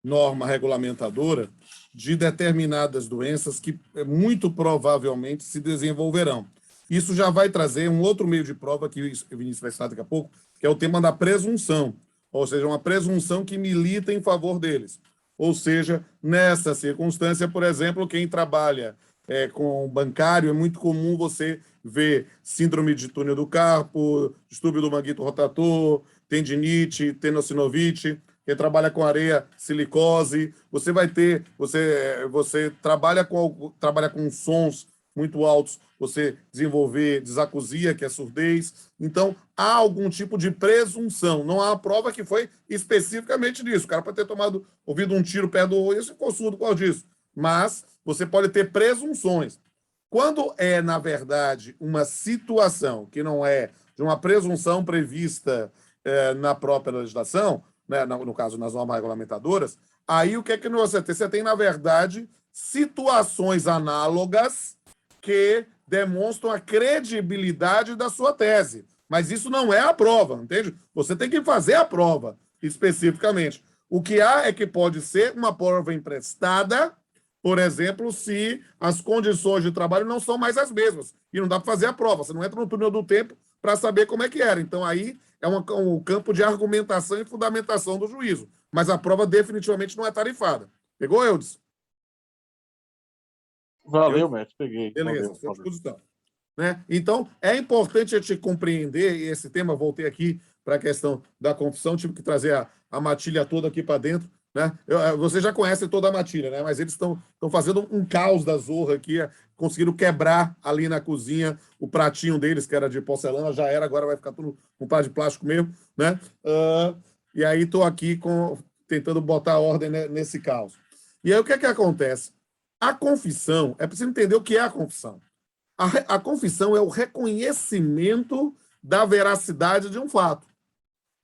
norma regulamentadora de determinadas doenças que muito provavelmente se desenvolverão. Isso já vai trazer um outro meio de prova que o Vinícius vai citar daqui a pouco, que é o tema da presunção, ou seja, uma presunção que milita em favor deles. Ou seja, nessa circunstância, por exemplo, quem trabalha com bancário, é muito comum você ver síndrome de túnel do carpo, distúrbio do manguito rotator, tendinite, tenossinovite. Quem trabalha com areia, silicose, você vai ter, você trabalha com sons muito altos, você desenvolver disacusia, que é surdez. Então, há algum tipo de presunção. Não há prova que foi especificamente disso. O cara pode ter ouvido um tiro perto do olho e ficou surdo por causa disso. Mas você pode ter presunções. Quando é, na verdade, uma situação que não é de uma presunção prevista na própria legislação, né, no caso, nas normas regulamentadoras, aí o que é que você tem? Você tem, na verdade, situações análogas que demonstram a credibilidade da sua tese. Mas isso não é a prova, entende? Você tem que fazer a prova, especificamente. O que há é que pode ser uma prova emprestada, por exemplo, se as condições de trabalho não são mais as mesmas. E não dá para fazer a prova. Você não entra no túnel do tempo para saber como é que era. Então, aí é um campo de argumentação e fundamentação do juízo. Mas a prova definitivamente não é tarifada. Pegou, Eudes? Valeu, mestre. Peguei. Beleza, sua disposição. Né? Então, é importante a gente compreender esse tema. Voltei aqui para a questão da confissão, tive que trazer a matilha toda aqui para dentro. Né? Você já conhece toda a matilha, né? Mas eles estão fazendo um caos da zorra aqui, conseguiram quebrar ali na cozinha o pratinho deles, que era de porcelana, já era, agora vai ficar tudo com prato de plástico mesmo. Né? E aí estou aqui tentando botar ordem nesse caos. E aí o que é que acontece? A confissão, é preciso entender o que é a confissão. A confissão é o reconhecimento da veracidade de um fato.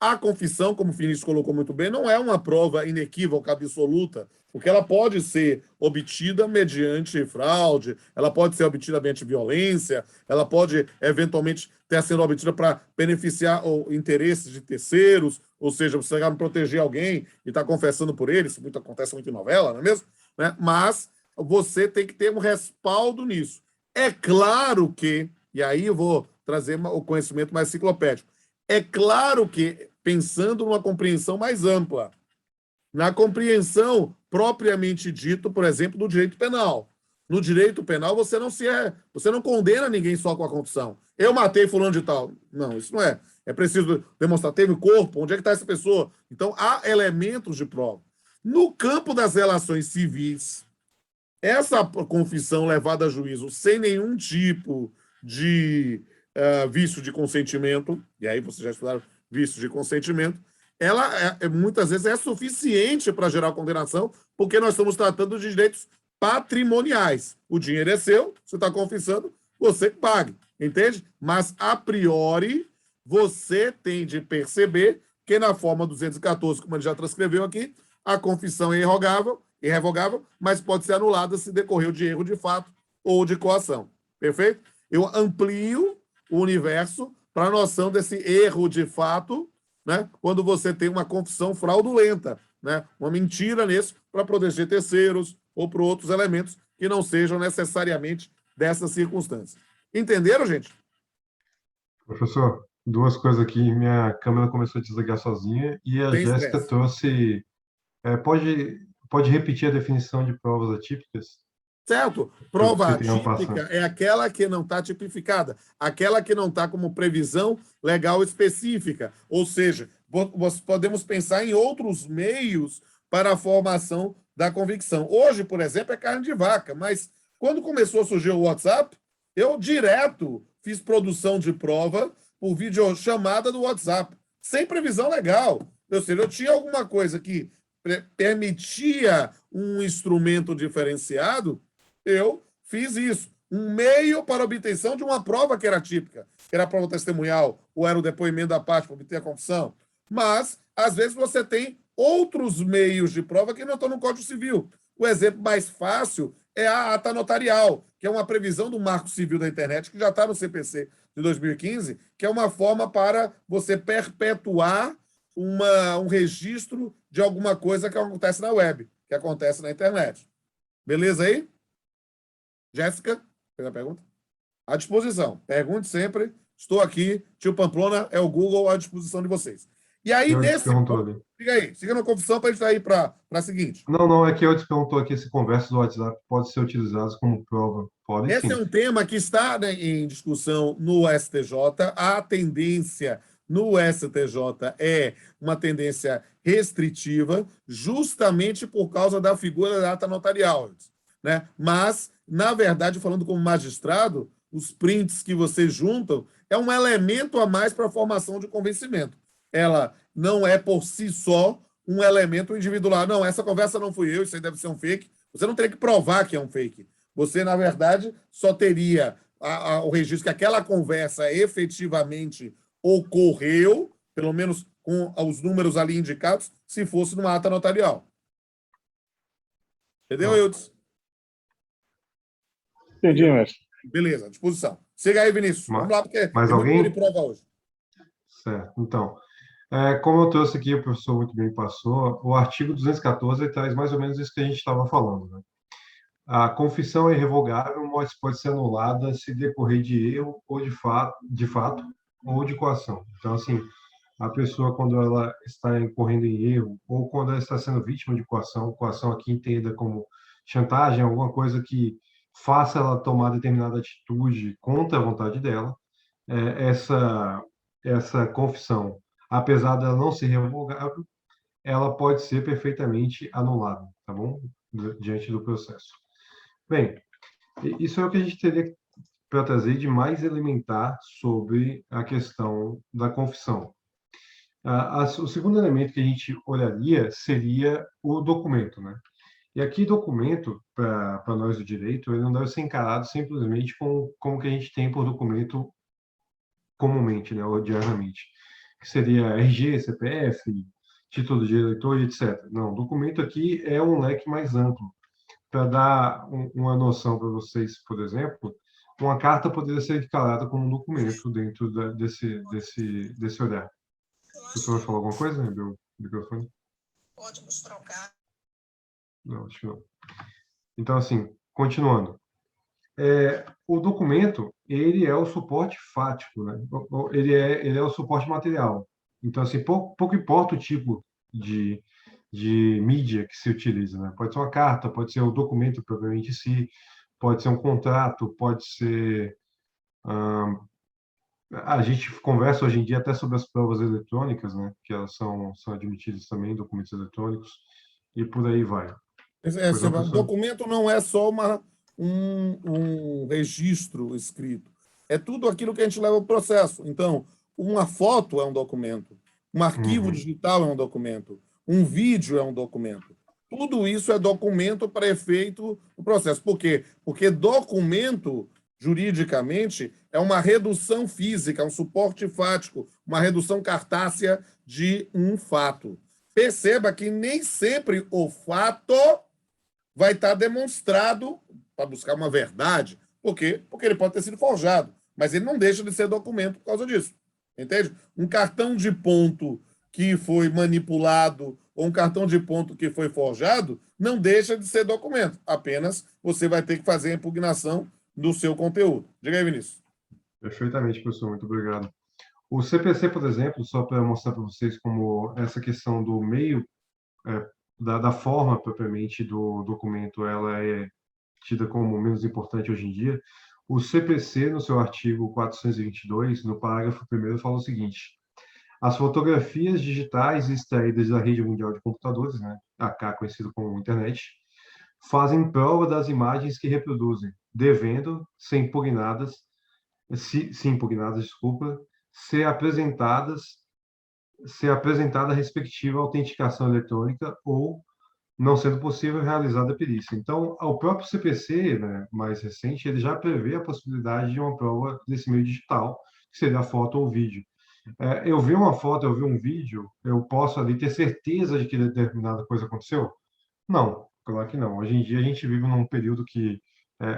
A confissão, como o Vinícius colocou muito bem, não é uma prova inequívoca, absoluta, porque ela pode ser obtida mediante fraude, ela pode ser obtida mediante violência, ela pode, eventualmente, ter sido obtida para beneficiar o interesses de terceiros, ou seja, você vai proteger alguém e está confessando por ele, isso acontece muito em novela, não é mesmo? Né? Mas você tem que ter um respaldo nisso. É claro que, e aí eu vou trazer o conhecimento mais enciclopédico, é claro que, pensando numa compreensão mais ampla, na compreensão propriamente dito, por exemplo, do direito penal. No direito penal, você não condena ninguém só com a confissão. Eu matei fulano de tal. Não, isso não é. É preciso demonstrar, teve corpo, onde é que está essa pessoa? Então, há elementos de prova. No campo das relações civis, essa confissão levada a juízo sem nenhum tipo de vício de consentimento, e aí vocês já estudaram vício de consentimento, ela muitas vezes é suficiente para gerar condenação, porque nós estamos tratando de direitos patrimoniais. O dinheiro é seu, você está confessando, você pague, entende? Mas, a priori, você tem de perceber que na forma 214, como ele já transcreveu aqui, a confissão é irrevogável, mas pode ser anulada se decorreu de erro de fato ou de coação. Perfeito? Eu amplio o universo para a noção desse erro de fato, né, quando você tem uma confissão fraudulenta, né, uma mentira nisso para proteger terceiros ou para outros elementos que não sejam necessariamente dessas circunstâncias. Entenderam, gente? Professor, duas coisas aqui. Minha câmera começou a desligar sozinha e a Sem Jéssica estresse. trouxe... pode repetir a definição de provas atípicas? Certo? Que eu Prova citei ano atípica passado. é aquela que não está tipificada, aquela que não está como previsão legal específica. Ou seja, podemos pensar em outros meios para a formação da convicção. Hoje, por exemplo, é carne de vaca, mas quando começou a surgir o WhatsApp, eu direto fiz produção de prova por videochamada do WhatsApp, sem previsão legal. Ou seja, eu tinha alguma coisa que permitia um instrumento diferenciado, eu fiz isso. Um meio para obtenção de uma prova que era típica, que era a prova testemunhal, ou era o depoimento da parte para obter a confissão. Mas, às vezes, você tem outros meios de prova que não estão no Código Civil. O exemplo mais fácil é a ata notarial, que é uma previsão do Marco Civil da Internet, que já está no CPC de 2015, que é uma forma para você perpetuar um registro de alguma coisa que acontece na web, que acontece na internet. Beleza aí? Jéssica, fez a pergunta? À disposição. Pergunte sempre. Estou aqui. Tio Pamplona é o Google à disposição de vocês. E aí, Eu te nesse perguntou ponto, ali. siga aí. Siga na confissão para a gente ir para a seguinte. Não, é que eu te perguntou aqui se conversas do WhatsApp pode ser utilizadas como prova. Pode Esse é sim. um tema que está, né, em discussão no STJ. A tendência no STJ é uma tendência restritiva, justamente por causa da figura da ata notarial. Né? Mas, na verdade, falando como magistrado, os prints que vocês juntam é um elemento a mais para a formação de convencimento. Ela não é, por si só, um elemento individual. Não, essa conversa não fui eu, isso aí deve ser um fake. Você não teria que provar que é um fake. Você, na verdade, só teria o registro que aquela conversa efetivamente ocorreu, pelo menos com os números ali indicados, se fosse numa ata notarial. Entendeu, Eudes? Entendi, mestre. Beleza, à disposição. Siga aí, Vinícius. Vamos lá, porque Mais tem muito alguém? de prova hoje. Certo. Então, como eu trouxe aqui, o professor muito bem passou, o artigo 214 ele traz mais ou menos isso que a gente estava falando, né? A confissão é irrevogável, mas pode ser anulada se decorrer de erro ou de fato ou de coação. Então, assim, a pessoa, quando ela está incorrendo em erro ou quando ela está sendo vítima de coação aqui entenda como chantagem, alguma coisa que faça ela tomar determinada atitude contra a vontade dela, essa confissão, apesar dela não ser revogável, ela pode ser perfeitamente anulada, tá bom? Diante do processo. Bem, isso é o que a gente teria para trazer de mais elementar sobre a questão da confissão. O segundo elemento que a gente olharia seria o documento, né? E aqui, documento, para nós do direito, ele não deve ser encarado simplesmente como que a gente tem por documento comumente, né, ou diariamente. que seria RG, CPF, título de eleitor e etc. Não, documento aqui é um leque mais amplo. Para dar uma noção para vocês, por exemplo, uma carta poderia ser declarada como um documento dentro desse olhar. O senhor vai falar alguma coisa, né, do microfone? Podemos trocar. Não, acho que não. Então, assim, continuando. O documento, ele é o suporte fático, né? Ele é o suporte material. Então, assim, pouco importa o tipo de mídia que se utiliza, né? Pode ser uma carta, pode ser o documento propriamente em si, pode ser um contrato, pode ser... a gente conversa hoje em dia até sobre as provas eletrônicas, né? Que elas são admitidas também, documentos eletrônicos, e por aí vai. Pois não, O professor? documento não é só um registro escrito. É tudo aquilo que a gente leva ao processo. Então, uma foto é um documento, um arquivo digital é um documento, um vídeo é um documento. Tudo isso é documento para efeito do processo. Por quê? Porque documento, juridicamente, é uma redução física, um suporte fático, uma redução cartácea de um fato. Perceba que nem sempre o fato vai estar demonstrado para buscar uma verdade. Por quê? Porque ele pode ter sido forjado, mas ele não deixa de ser documento por causa disso. Entende? Um cartão de ponto que foi manipulado ou um cartão de ponto que foi forjado não deixa de ser documento. Apenas você vai ter que fazer a impugnação do seu conteúdo. Diga aí, Vinícius. Perfeitamente, professor. Muito obrigado. O CPC, por exemplo, só para mostrar para vocês como essa questão do meio, da forma propriamente do documento, ela é tida como menos importante hoje em dia. O CPC, no seu artigo 422, no parágrafo 1º, fala o seguinte: as fotografias digitais extraídas da rede mundial de computadores, né, AK, conhecido como internet, fazem prova das imagens que reproduzem, devendo ser impugnadas, desculpa, ser apresentada a respectiva autenticação eletrônica ou, não sendo possível, realizada a perícia. Então, o próprio CPC, né, mais recente, ele já prevê a possibilidade de uma prova desse meio digital, que seria a foto ou vídeo. Eu vi uma foto, eu vi um vídeo, eu posso ali ter certeza de que determinada coisa aconteceu? Não, claro que não. Hoje em dia a gente vive num período que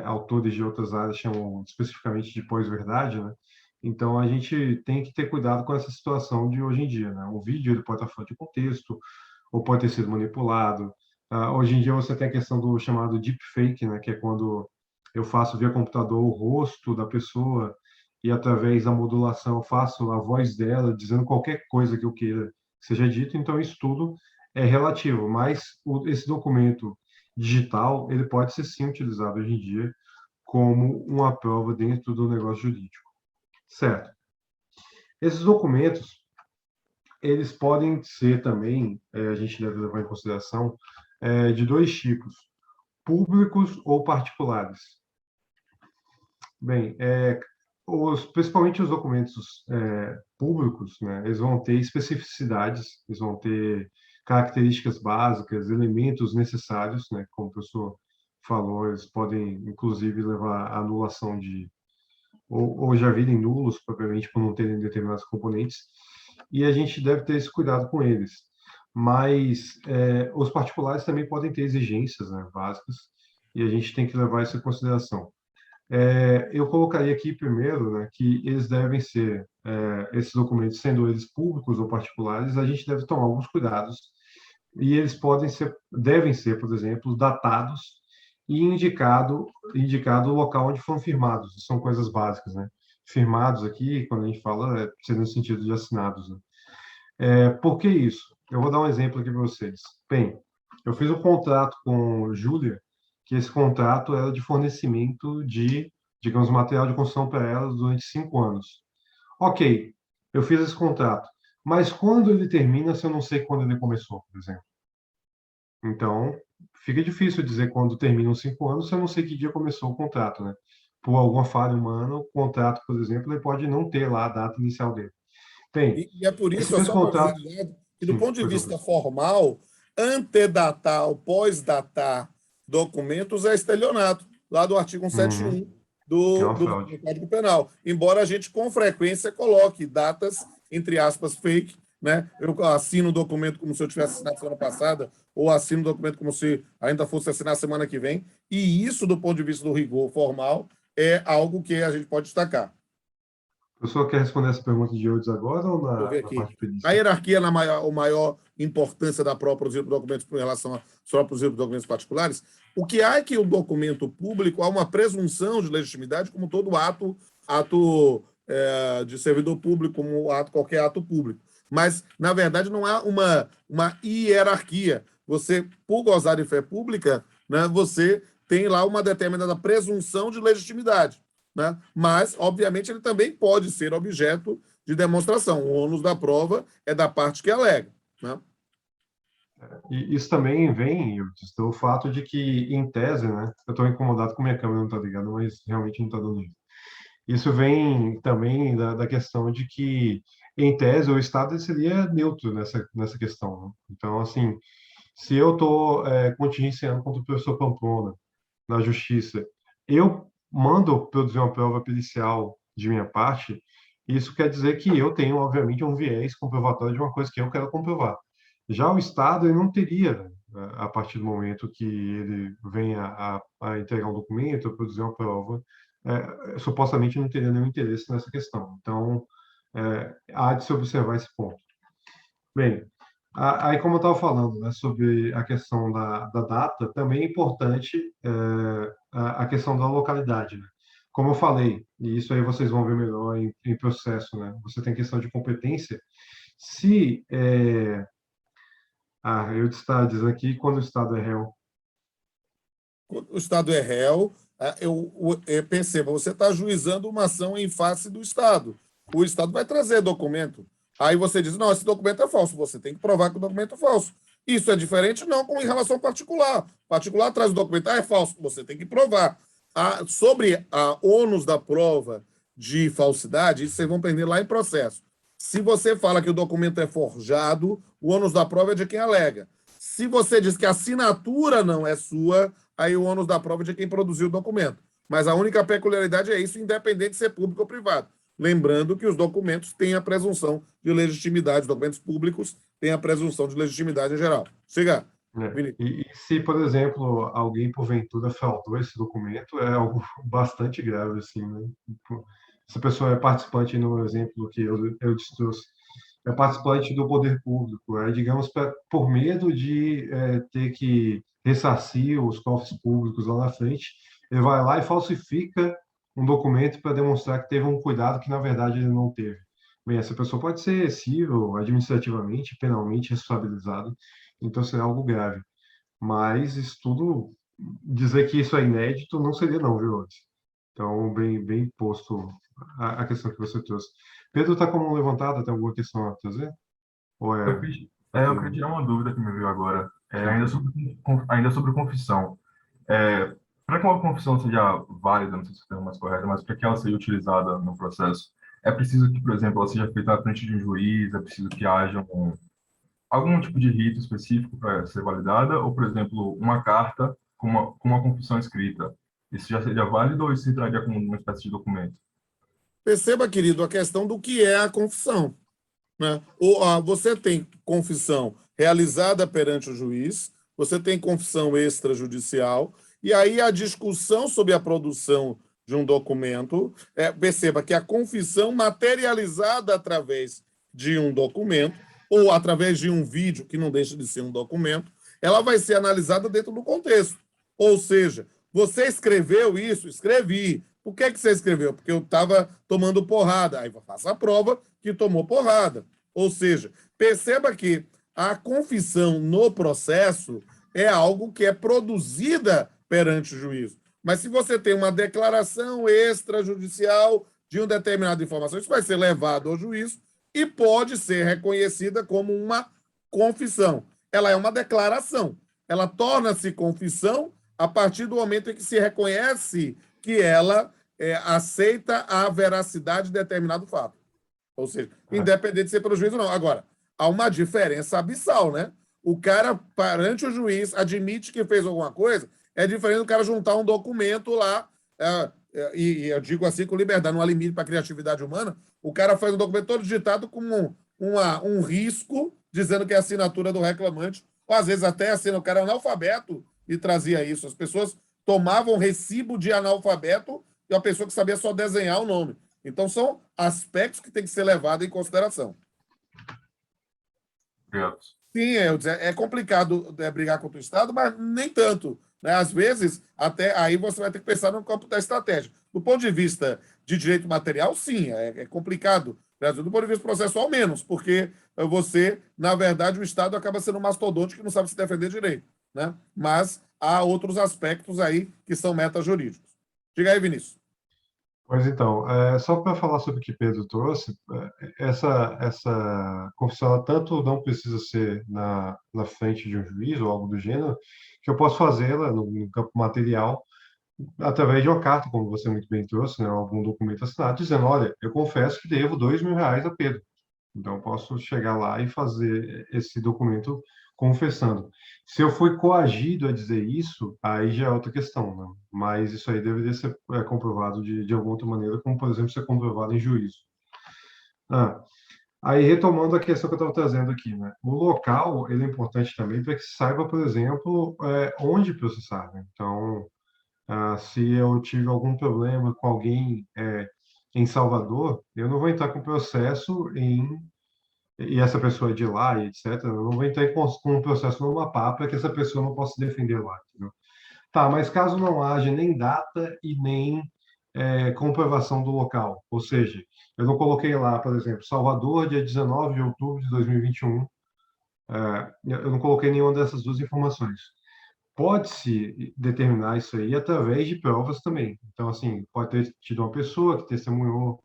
autores de outras áreas chamam especificamente de pós-verdade, né? Então a gente tem que ter cuidado com essa situação de hoje em dia, né? Um vídeo ele pode estar fora de contexto, ou pode ter sido manipulado. Hoje em dia você tem a questão do chamado deepfake, né? Que é quando eu faço via computador o rosto da pessoa e através da modulação eu faço a voz dela dizendo qualquer coisa que eu queira que seja dito. Então isso tudo é relativo, mas esse documento digital ele pode ser sim utilizado hoje em dia como uma prova dentro do negócio jurídico, certo? Esses documentos eles podem ser também, a gente deve levar em consideração, de dois tipos: públicos ou particulares. Bem, principalmente os documentos públicos, né, eles vão ter especificidades, eles vão ter características básicas, elementos necessários, né, como o professor falou, eles podem, inclusive, levar à anulação ou já virem nulos, propriamente, por não terem determinados componentes, e a gente deve ter esse cuidado com eles. Mas os particulares também podem ter exigências, né, básicas, e a gente tem que levar isso em consideração. Eu colocaria aqui primeiro, né, que eles devem ser, esses documentos, sendo eles públicos ou particulares, a gente deve tomar alguns cuidados e eles devem ser, por exemplo, datados e indicado o local onde foram firmados. São coisas básicas, né? Firmados aqui, quando a gente fala, seria no sentido de assinados, né? Por que isso? Eu vou dar um exemplo aqui para vocês. Bem, eu fiz um contrato com Júlia, que esse contrato era de fornecimento de, digamos, material de construção para ela durante 5 anos. Ok, eu fiz esse contrato, mas quando ele termina, se eu não sei quando ele começou, por exemplo? Então, fica difícil dizer quando terminam 5 anos se eu não sei que dia começou o contrato, né? Por alguma falha humana, o contrato, por exemplo, ele pode não ter lá a data inicial dele. Bem, E é por isso, esse só para contrato... avisar, que do Sim, ponto de pois não, vista formal, antedatar ou pós-datar documentos é estelionato, lá do artigo 171 é do uma fraude. Código Penal. Embora a gente, com frequência, coloque datas entre aspas, fake, né? Eu assino o documento como se eu tivesse assinado semana passada, ou assino o documento como se ainda fosse assinar semana que vem, e isso, do ponto de vista do rigor formal, é algo que a gente pode destacar. O senhor quer responder essa pergunta de Eudes agora ou Deixa eu ver na aqui. parte de perícia? A hierarquia na maior importância da prova produzida por documentos em relação a só produzida por documentos particulares, o que há é que o documento público há uma presunção de legitimidade, como todo ato de servidor público, como qualquer ato público. Mas, na verdade, não há uma hierarquia. Você, por gozar de fé pública, né, você tem lá uma determinada presunção de legitimidade, né? Mas, obviamente, ele também pode ser objeto de demonstração. O ônus da prova é da parte que alega, né? E isso também vem, Eudes, do fato de que, em tese, né? Eu estou incomodado com minha câmera não está ligada, mas realmente não está dando jeito. Isso vem também da questão de que, em tese, o Estado seria neutro nessa questão, né? Então, assim, se eu estou contingenciando contra o professor Pamplona na Justiça, eu mando produzir uma prova pericial de minha parte, isso quer dizer que eu tenho, obviamente, um viés comprovatório de uma coisa que eu quero comprovar. Já o Estado, ele não teria, né, a partir do momento que ele venha a entregar um documento, a produzir uma prova, supostamente não teria nenhum interesse nessa questão. Então, há de se observar esse ponto. Bem, aí como eu estava falando, né, sobre a questão da data, também é importante a questão da localidade, né? Como eu falei, e isso aí vocês vão ver melhor em processo, né? Você tem questão de competência. Se eu estava dizendo aqui quando o Estado é réu. Quando o Estado é réu, perceba, você está ajuizando uma ação em face do Estado. O Estado vai trazer documento. Aí você diz, não, esse documento é falso. Você tem que provar que o documento é falso. Isso é diferente, não, como em relação ao particular. O particular traz o documento, é falso. Você tem que provar. Sobre a ônus da prova de falsidade, isso vocês vão aprender lá em processo. Se você fala que o documento é forjado, o ônus da prova é de quem alega. Se você diz que a assinatura não é sua, aí o ônus da prova é de quem produziu o documento. Mas a única peculiaridade é isso, independente de ser público ou privado. Lembrando que os documentos têm a presunção de legitimidade, os documentos públicos têm a presunção de legitimidade em geral. Siga. E se, por exemplo, alguém porventura fraudou esse documento, é algo bastante grave, assim, né? Essa pessoa é participante, no exemplo que eu trouxe, é participante do poder público, digamos, por medo de ter que ressarcir os cofres públicos lá na frente, ele vai lá e falsifica um documento para demonstrar que teve um cuidado que, na verdade, ele não teve. Bem, essa pessoa pode ser civil, administrativamente, penalmente responsabilizada, então seria algo grave. Mas isso tudo, dizer que isso é inédito, não seria não, viu, Otis? Então, bem posto a questão que você trouxe. Pedro está com a mão levantada, tem alguma questão a trazer? Ou Eu queria tirar uma dúvida que me veio agora, ainda sobre confissão. Para que uma confissão seja válida, não sei se é o termo mais correto, mas para que ela seja utilizada no processo, é preciso que, por exemplo, ela seja feita na frente de um juiz, é preciso que haja algum tipo de rito específico para ser validada, ou, por exemplo, uma carta com uma confissão escrita. Isso já seria válido ou isso se traria como uma espécie de documento? Perceba, querido, a questão do que é a confissão, né? Você tem confissão realizada perante o juiz, você tem confissão extrajudicial, e aí a discussão sobre a produção de um documento, perceba que a confissão materializada através de um documento, ou através de um vídeo, que não deixa de ser um documento, ela vai ser analisada dentro do contexto. Ou seja, você escreveu isso? Escrevi. Por que você escreveu? Porque eu estava tomando porrada. Aí faça a prova que tomou porrada. Ou seja, perceba que a confissão no processo é algo que é produzida perante o juízo. Mas se você tem uma declaração extrajudicial de uma determinada informação, isso vai ser levado ao juízo e pode ser reconhecida como uma confissão. Ela é uma declaração. Ela torna-se confissão a partir do momento em que se reconhece que ela aceita a veracidade de determinado fato. Ou seja, independente de ser pelo juiz ou não. Agora, há uma diferença abissal, né? O cara, perante o juiz, admite que fez alguma coisa, é diferente do cara juntar um documento lá, e eu digo assim com liberdade, não há limite para a criatividade humana, o cara faz um documento todo digitado com um risco dizendo que é a assinatura do reclamante, ou às vezes até assina, o cara é analfabeto e trazia isso. As pessoas tomavam recibo de analfabeto e a pessoa que sabia só desenhar o nome. Então, são aspectos que têm que ser levados em consideração. Obrigado. Sim, é complicado brigar contra o Estado, mas nem tanto. Né? Às vezes, até aí você vai ter que pensar no campo da estratégia. Do ponto de vista de direito material, sim, é complicado. Do ponto de vista processual, menos, porque você, na verdade, o Estado acaba sendo um mastodonte que não sabe se defender direito. Né? Mas há outros aspectos aí que são metajurídicos. Diga aí, Vinícius. Pois então, só para falar sobre o que Pedro trouxe, essa confissão ela tanto não precisa ser na frente de um juiz ou algo do gênero, que eu posso fazê-la no campo material através de uma carta, como você muito bem trouxe, né, algum documento assinado, dizendo, olha, eu confesso que devo R$ 2.000 a Pedro. Então, eu posso chegar lá e fazer esse documento confessando. Se eu fui coagido a dizer isso, aí já é outra questão, né? Mas isso aí deveria ser comprovado de alguma outra maneira, como, por exemplo, ser comprovado em juízo. Aí, retomando a questão que eu estava trazendo aqui, né? O local, ele é importante também para que saiba, por exemplo, onde processar, né? Então, se eu tive algum problema com alguém em Salvador, eu não vou entrar com processo e essa pessoa é de lá, e etc. Eu não vou entrar com um processo no Amapá para que essa pessoa não possa se defender lá, entendeu? Tá, mas caso não haja nem data e nem comprovação do local, ou seja, eu não coloquei lá, por exemplo, Salvador, dia 19 de outubro de 2021, eu não coloquei nenhuma dessas duas informações. Pode-se determinar isso aí através de provas também. Então, assim, pode ter tido uma pessoa que testemunhou,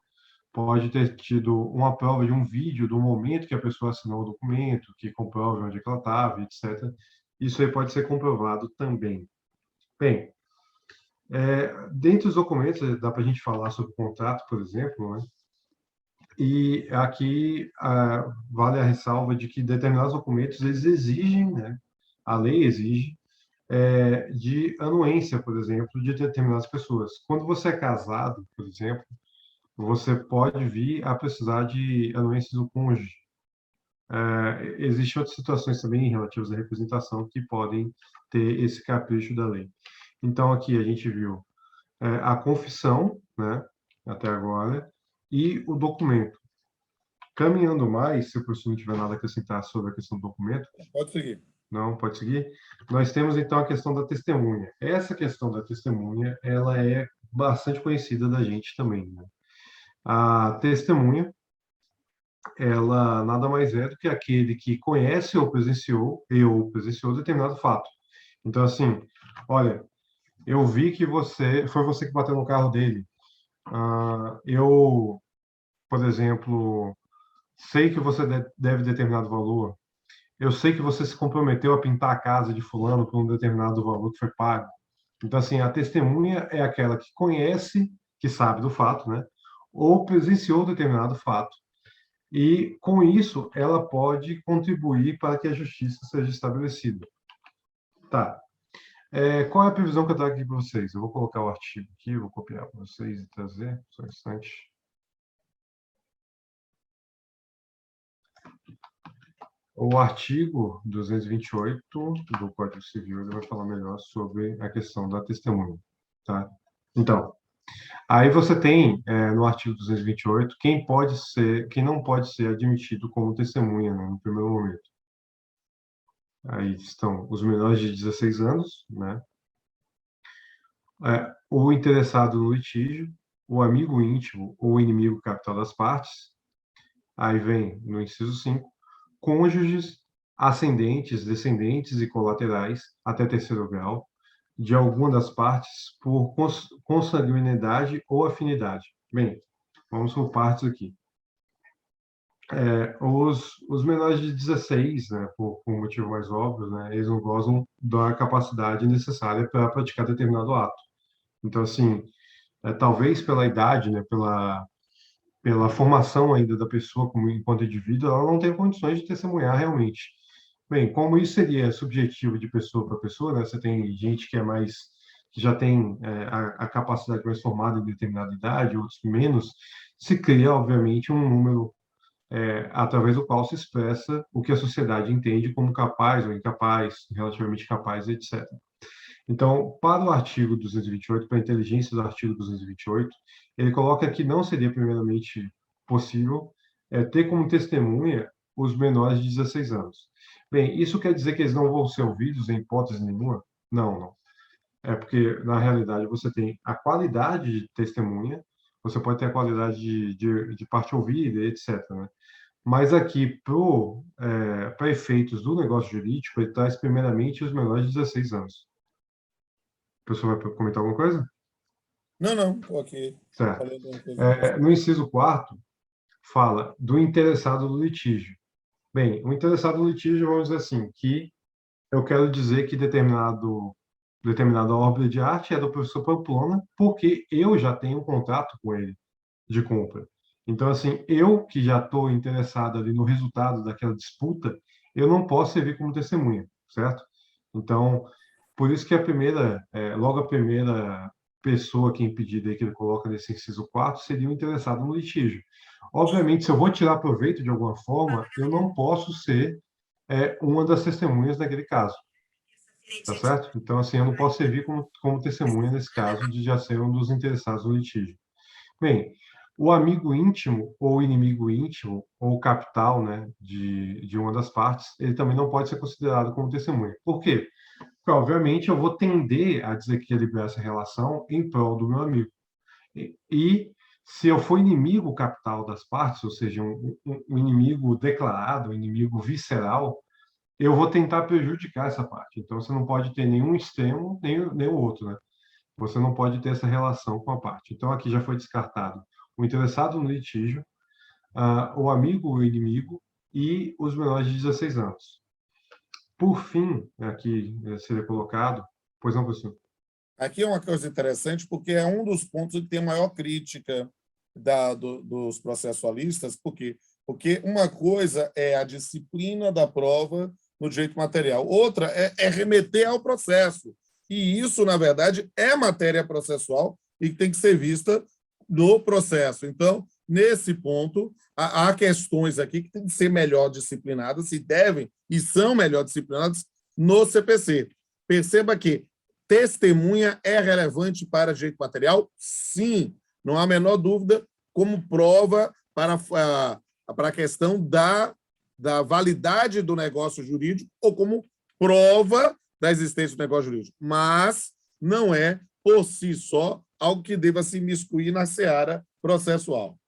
pode ter tido uma prova de um vídeo do momento que a pessoa assinou o documento, que comprova onde é que ela estava, etc. Isso aí pode ser comprovado também. Bem, dentre os documentos, dá para a gente falar sobre contrato, por exemplo, né? E aqui vale a ressalva de que determinados documentos eles exigem, né? A lei exige de anuência, por exemplo, de determinadas pessoas. Quando você é casado, por exemplo, você pode vir a precisar de anuência do cônjuge. Existem outras situações também relativas à representação que podem ter esse capricho da lei. Então, aqui a gente viu a confissão, né, até agora, e o documento. Caminhando mais, se o professor não tiver nada a acrescentar sobre a questão do documento, Pode seguir. não, pode seguir. Nós temos, então, a questão da testemunha. Essa questão da testemunha, ela é bastante conhecida da gente também, né? A testemunha, ela nada mais é do que aquele que conhece ou presenciou determinado fato. Então, assim, olha, eu vi que foi você que bateu no carro dele. Eu, por exemplo, sei que você deve determinado valor. Eu sei que você se comprometeu a pintar a casa de fulano por um determinado valor que foi pago. Então, assim, a testemunha é aquela que conhece, que sabe do fato, né? Ou presenciou determinado fato. E, com isso, ela pode contribuir para que a justiça seja estabelecida. Tá. Qual é a previsão que eu trago aqui para vocês? Eu vou colocar o artigo aqui, vou copiar para vocês e trazer, só um instante. O artigo 228 do Código Civil ele vai falar melhor sobre a questão da testemunha, tá? Então, aí você tem no artigo 228 quem não pode ser admitido como testemunha, né, no primeiro momento. Aí estão os menores de 16 anos, né? O interessado no litígio, o amigo íntimo ou inimigo capital das partes. Aí vem no inciso 5, cônjuges, ascendentes, descendentes e colaterais até terceiro grau de alguma das partes por consanguinidade ou afinidade. Bem, vamos por partes aqui. Os menores de 16, né, por motivo mais óbvio, né, eles não gozam da capacidade necessária para praticar determinado ato. Então, assim, talvez pela idade, né, pela formação ainda da pessoa como enquanto indivíduo, ela não tem condições de testemunhar realmente. Bem, como isso seria subjetivo de pessoa para pessoa, né? Você tem gente que é mais que já têm a capacidade mais formada em determinada idade, outros menos, se cria, obviamente, um número através do qual se expressa o que a sociedade entende como capaz ou incapaz, relativamente capaz, etc. Então, para o artigo 228, para a inteligência do artigo 228, ele coloca que não seria, primeiramente, possível ter como testemunha os menores de 16 anos. Bem, isso quer dizer que eles não vão ser ouvidos em hipótese nenhuma? Não, não. É porque, na realidade, você tem a qualidade de testemunha, você pode ter a qualidade de parte ouvida, etc., né? Mas aqui, para efeitos do negócio jurídico, ele traz primeiramente os menores de 16 anos. O pessoal vai comentar alguma coisa? Não, não, estou aqui Certo. falando uma coisa. No inciso 4º, fala do interessado no litígio. Bem, o interessado no litígio, vamos dizer assim, que eu quero dizer que determinada obra de arte é do professor Pamplona, porque eu já tenho um contrato com ele de compra. Então, assim, eu que já estou interessado ali no resultado daquela disputa, eu não posso servir como testemunha, certo? Então, por isso que logo a primeira pessoa que é impedida aí que ele coloca nesse inciso 4 seria o interessado no litígio. Obviamente, se eu vou tirar proveito de alguma forma, eu não posso ser uma das testemunhas naquele caso, tá certo? Então, assim, eu não posso servir como testemunha nesse caso de já ser um dos interessados no litígio. Bem, o amigo íntimo ou inimigo íntimo ou capital, né, de uma das partes, ele também não pode ser considerado como testemunha. Por quê? Porque, obviamente, eu vou tender a desequilibrar essa relação em prol do meu amigo. E se eu for inimigo capital das partes, ou seja, um inimigo declarado, um inimigo visceral, eu vou tentar prejudicar essa parte. Então, você não pode ter nenhum extremo, nem o outro, né? Você não pode ter essa relação com a parte. Então, aqui já foi descartado o interessado no litígio, o amigo ou inimigo e os menores de 16 anos. Por fim, aqui seria colocado... Pois não, professor? Aqui é uma coisa interessante, porque é um dos pontos que tem maior crítica dos processualistas, porque uma coisa é a disciplina da prova no direito material, outra é remeter ao processo. E isso, na verdade, é matéria processual e tem que ser vista no processo. Então, nesse ponto, há questões aqui que têm que ser melhor disciplinadas, e devem e são melhor disciplinadas no CPC. Perceba que testemunha é relevante para direito material? Sim, não há a menor dúvida, como prova para a questão da validade do negócio jurídico ou como prova da existência do negócio jurídico. Mas não é, por si só, algo que deva se imiscuir na seara processual.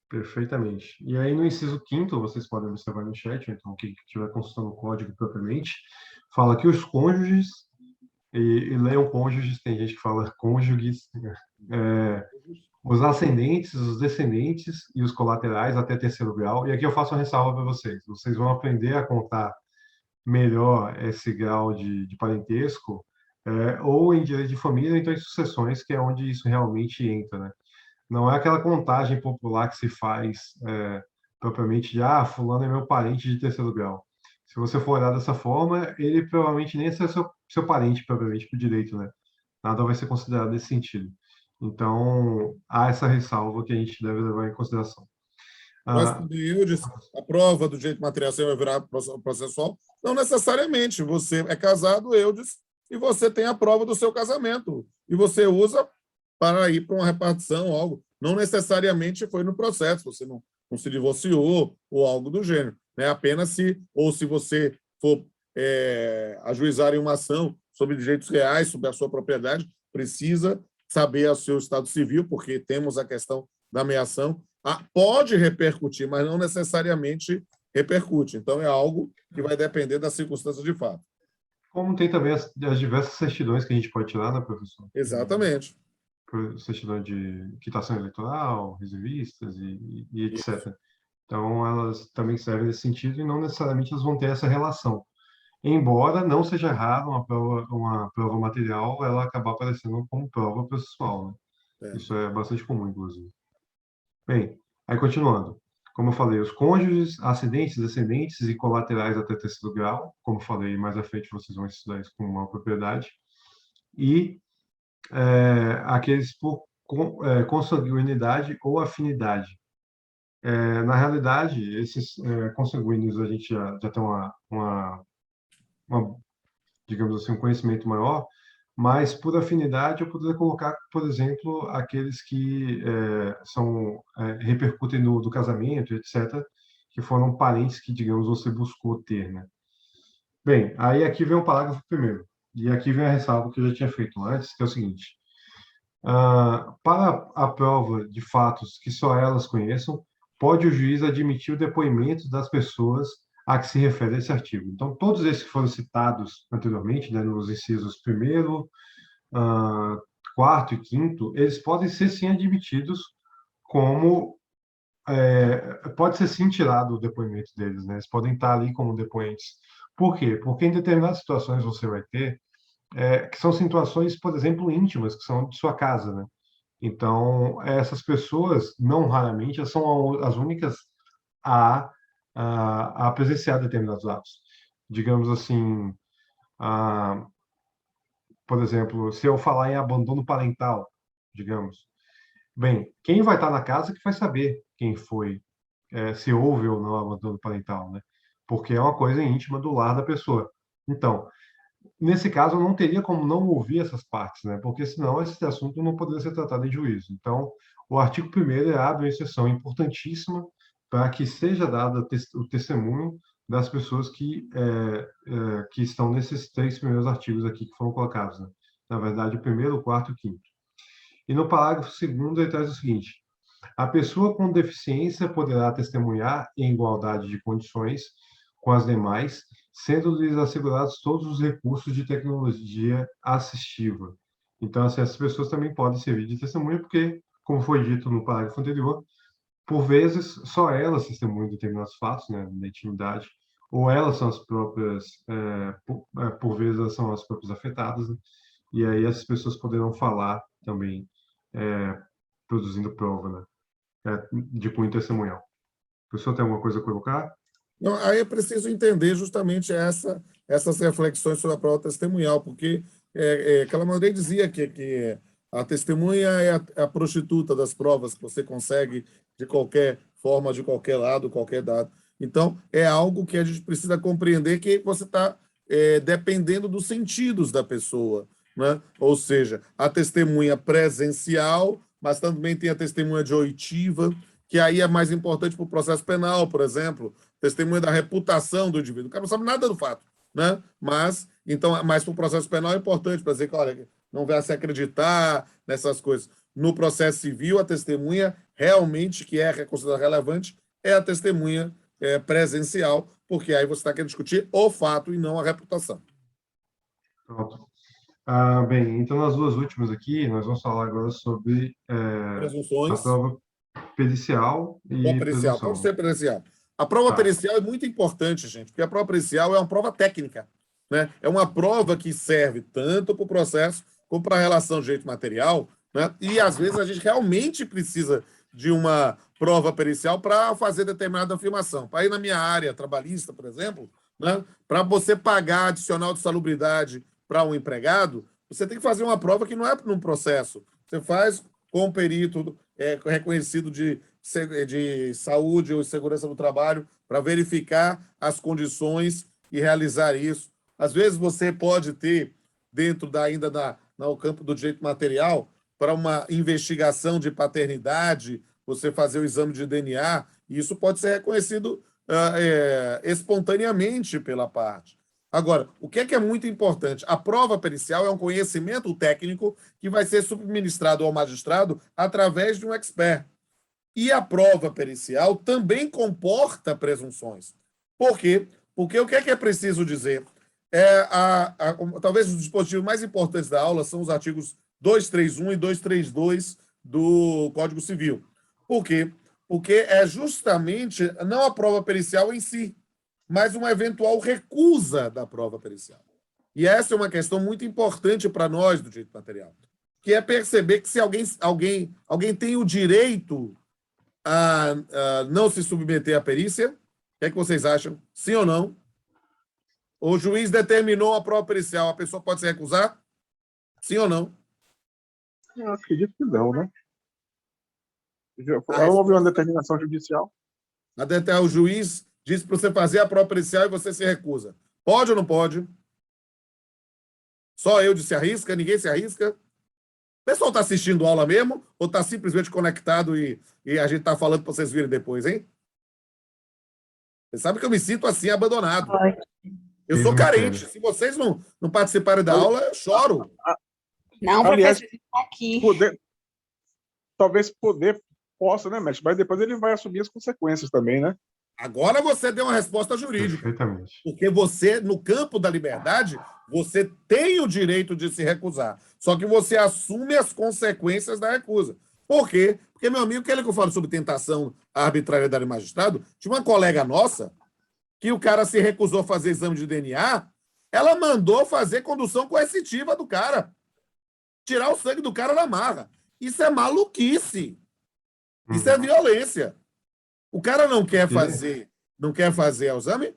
Perfeitamente. E aí, no inciso 5º, vocês podem observar no chat, então, quem estiver consultando o código propriamente, fala que os cônjuges, e leiam cônjuges, tem gente que fala cônjuges, os ascendentes, os descendentes e os colaterais até terceiro grau. E aqui eu faço uma ressalva para vocês. Vocês vão aprender a contar melhor esse grau de parentesco, ou em direito de família, ou então em sucessões, que é onde isso realmente entra, né? Não é aquela contagem popular que se faz propriamente de fulano é meu parente de terceiro grau. Se você for olhar dessa forma, ele provavelmente nem é seu parente, propriamente, por direito, né? Nada vai ser considerado nesse sentido. Então, há essa ressalva que a gente deve levar em consideração. Mas, Eudes, a prova do direito material você vai virar processual? Não necessariamente. Você é casado, Eudes, e você tem a prova do seu casamento. E você usa para ir para uma repartição, algo. Não necessariamente foi no processo, você não se divorciou ou algo do gênero. Né? Apenas se você for ajuizar em uma ação sobre direitos reais, sobre a sua propriedade, precisa saber o seu estado civil, porque temos a questão da ameação. Pode repercutir, mas não necessariamente repercute. Então, é algo que vai depender das circunstâncias de fato. Como tem também as diversas certidões que a gente pode tirar, né, professor? Exatamente. Certidão de quitação eleitoral, reservistas e etc. Isso. Então, elas também servem nesse sentido e não necessariamente elas vão ter essa relação. Embora não seja raro uma prova material ela acabar aparecendo como prova processual, né? Isso é bastante comum, inclusive. Bem, aí continuando. Como eu falei, os cônjuges, ascendentes, descendentes e colaterais até terceiro grau. Como eu falei, mais à frente vocês vão estudar isso com uma propriedade. e aqueles por consanguinidade ou afinidade. Na realidade, esses consanguíneos a gente já tem digamos assim, um conhecimento maior, mas por afinidade eu poderia colocar, por exemplo, aqueles que repercutem do casamento, etc., que foram parentes que, digamos, você buscou ter, né? Bem, aí aqui vem o parágrafo primeiro, e aqui vem a ressalva que eu já tinha feito antes, que é o seguinte: para a prova de fatos que só elas conheçam, pode o juiz admitir o depoimento das pessoas a que se refere esse artigo. Então, todos esses que foram citados anteriormente, né, nos incisos 1º, 4º e 5º, eles podem ser, sim, admitidos como... pode ser, sim, tirado o depoimento deles, né? Eles podem estar ali como depoentes. Por quê? Porque em determinadas situações você vai ter que são situações, por exemplo, íntimas, que são de sua casa, né? Então, essas pessoas, não raramente, elas são as únicas a, a presenciar determinados atos. Digamos assim, por exemplo, se eu falar em abandono parental, digamos, bem, quem vai estar na casa que vai saber quem foi, se houve ou não abandono parental, né? Porque é uma coisa íntima do lar da pessoa. Então, nesse caso, eu não teria como não ouvir essas partes, né? Porque senão esse assunto não poderia ser tratado em juízo. Então, o artigo 1º abre uma exceção importantíssima para que seja dado o testemunho das pessoas que estão nesses 3 primeiros artigos aqui que foram colocados, né? Na verdade, o 1º, o 4º e o 5º. E no parágrafo 2º, ele traz o seguinte: a pessoa com deficiência poderá testemunhar em igualdade de condições com as demais, sendo-lhes assegurados todos os recursos de tecnologia assistiva. Então, assim, essas pessoas também podem servir de testemunha, porque, como foi dito no parágrafo anterior, por vezes só elas testemunham determinados fatos, né, da intimidade, ou elas são as próprias, por vezes elas são as próprias afetadas, né? E aí essas pessoas poderão falar também, produzindo prova, né, de cunho testemunhal. A pessoa tem alguma coisa a colocar? Não, aí é preciso entender justamente essas reflexões sobre a prova testemunhal, porque Calamandrei dizia que a testemunha é a prostituta das provas que você consegue de qualquer forma, de qualquer lado, qualquer dado. Então, é algo que a gente precisa compreender, que você está dependendo dos sentidos da pessoa, né? Ou seja, a testemunha presencial, mas também tem a testemunha de oitiva, que aí é mais importante para o processo penal, por exemplo, testemunha da reputação do indivíduo. O cara não sabe nada do fato, né? Mas para o processo penal é importante para dizer que, olha, não vai se acreditar nessas coisas. No processo civil, a testemunha realmente que é considerada relevante é a testemunha presencial, porque aí você está querendo discutir o fato e não a reputação. Pronto. Bem, então nas duas últimas aqui, nós vamos falar agora sobre a Presunções. prova pericial e Pericial. presunção. Pode ser pericial. A prova pericial é muito importante, gente, porque a prova pericial é uma prova técnica, né? É uma prova que serve tanto para o processo como para a relação de direito material, né? E às vezes a gente realmente precisa de uma prova pericial para fazer determinada afirmação. Para ir na minha área trabalhista, por exemplo, né? Para você pagar adicional de salubridade para um empregado, você tem que fazer uma prova que não é num processo. Você faz com um perito reconhecido de saúde ou segurança do trabalho para verificar as condições e realizar isso. Às vezes você pode ter, dentro no campo do direito material, para uma investigação de paternidade, você fazer o exame de DNA, e isso pode ser reconhecido espontaneamente pela parte. Agora, o que é muito importante? A prova pericial é um conhecimento técnico que vai ser subministrado ao magistrado através de um expert. E a prova pericial também comporta presunções. Por quê? Porque o que é preciso dizer? Talvez os dispositivos mais importantes da aula são os artigos 231 e 232 do Código Civil. Por quê? Porque é justamente não a prova pericial em si, mas uma eventual recusa da prova pericial. E essa é uma questão muito importante para nós do direito material, que é perceber que se alguém tem o direito a não se submeter à perícia, o que é que vocês acham? Sim ou não? O juiz determinou a prova pericial, a pessoa pode se recusar? Sim ou não? Eu acredito que não, né? Ah, Houve uma determinação judicial. Até o juiz diz para você fazer a prova pericial e você se recusa. Pode ou não pode? Só eu se arrisca, ninguém se arrisca. O pessoal está assistindo aula mesmo ou está simplesmente conectado e a gente está falando para vocês virem depois, hein? Você sabe que eu me sinto assim, abandonado. Pode. Eu sou carente. Se vocês não participarem da aula, eu choro. Não, Aliás, professor, está aqui. Talvez poder possa, né, mestre? Mas depois ele vai assumir as consequências também, né? Agora você deu uma resposta jurídica. Perfeitamente. Porque você, no campo da liberdade, você tem o direito de se recusar. Só que você assume as consequências da recusa. Por quê? Porque, meu amigo, aquele que eu falo sobre tentação à arbitrariedade do magistrado, tinha uma colega nossa que o cara se recusou a fazer exame de DNA, ela mandou fazer condução coercitiva do cara. Tirar o sangue do cara na marra. Isso é maluquice. Isso é violência. O cara não quer fazer o exame,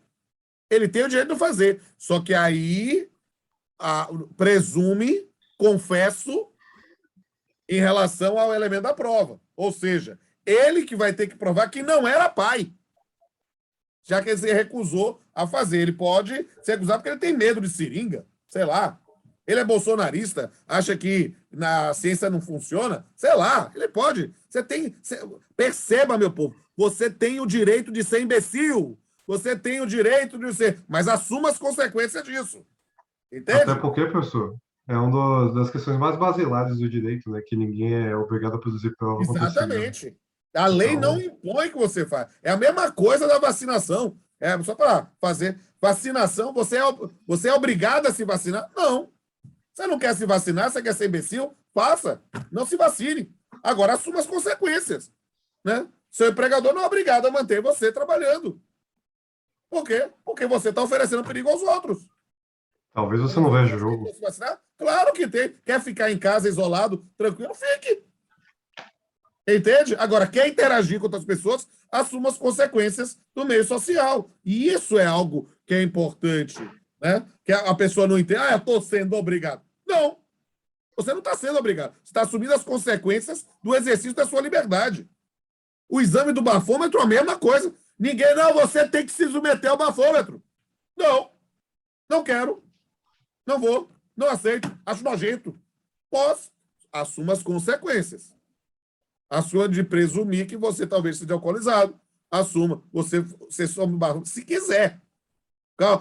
ele tem o direito de fazer. Só que aí presume, confesso, em relação ao elemento da prova. Ou seja, ele que vai ter que provar que não era pai, já que ele se recusou a fazer. Ele pode se recusar porque ele tem medo de seringa, sei lá. Ele é bolsonarista, acha que na ciência não funciona, sei lá, ele pode. Perceba, meu povo, você tem o direito de ser imbecil, você tem o direito de ser, mas assuma as consequências disso. Entende? Até porque, professor, é uma das questões mais basilares do direito, né? Que ninguém é obrigado a produzir prova contra si mesmo. Exatamente. A lei Então, não impõe que você faça. É a mesma coisa da vacinação. É só para fazer vacinação, você é obrigado a se vacinar? Não. Você não quer se vacinar, você quer ser imbecil? Faça. Não se vacine. Agora, assuma as consequências. Né? Seu empregador não é obrigado a manter você trabalhando. Por quê? Porque você está oferecendo perigo aos outros. talvez você não veja o jogo. Se vacinar? Claro que tem. Quer ficar em casa, isolado, tranquilo? Fique. Entende? Agora, quer interagir com outras pessoas, assuma as consequências do meio social. E isso é algo que é importante. Né? Que a pessoa não entende. Eu estou sendo obrigado. Não. Você não está sendo obrigado. Você está assumindo as consequências do exercício da sua liberdade. O exame do bafômetro é a mesma coisa. Ninguém, não, você tem que se submeter ao bafômetro. Não. Não quero. Não vou. Não aceito. Acho nojento. Assuma as consequências. Assuma de presumir que você talvez seja alcoolizado. Assuma. Você some o bafômetro se quiser.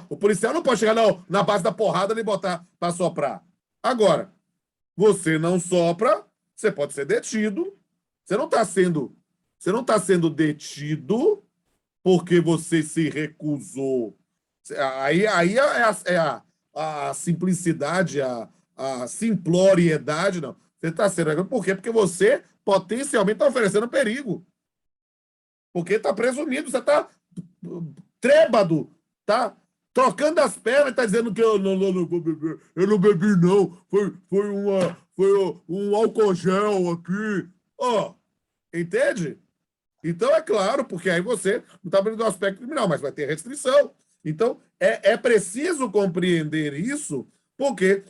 O policial não pode chegar na base da porrada e botar para soprar. Agora, você não sopra, você pode ser detido. Você não está sendo detido porque você se recusou. Aí é a simplicidade, a simploriedade, não. Você está sendo recusado por quê? Porque você potencialmente está oferecendo perigo. Porque está presumido, você está trêbado, tá? Trocando as pernas e está dizendo que eu não vou beber. Eu não bebi, não. Foi um álcool gel aqui. Entende? Então, é claro, porque aí você não está abrindo o aspecto criminal, mas vai ter restrição. Então, é preciso compreender isso, porque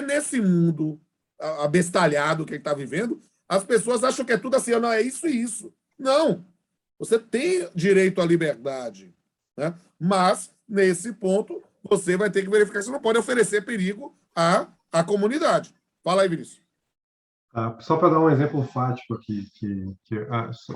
nesse mundo abestalhado que a gente está vivendo, as pessoas acham que é tudo assim, não, é isso e isso. Não. Você tem direito à liberdade, né? Mas, nesse ponto, você vai ter que verificar que você não pode oferecer perigo à comunidade. Fala aí, Vinícius. Só para dar um exemplo fático aqui,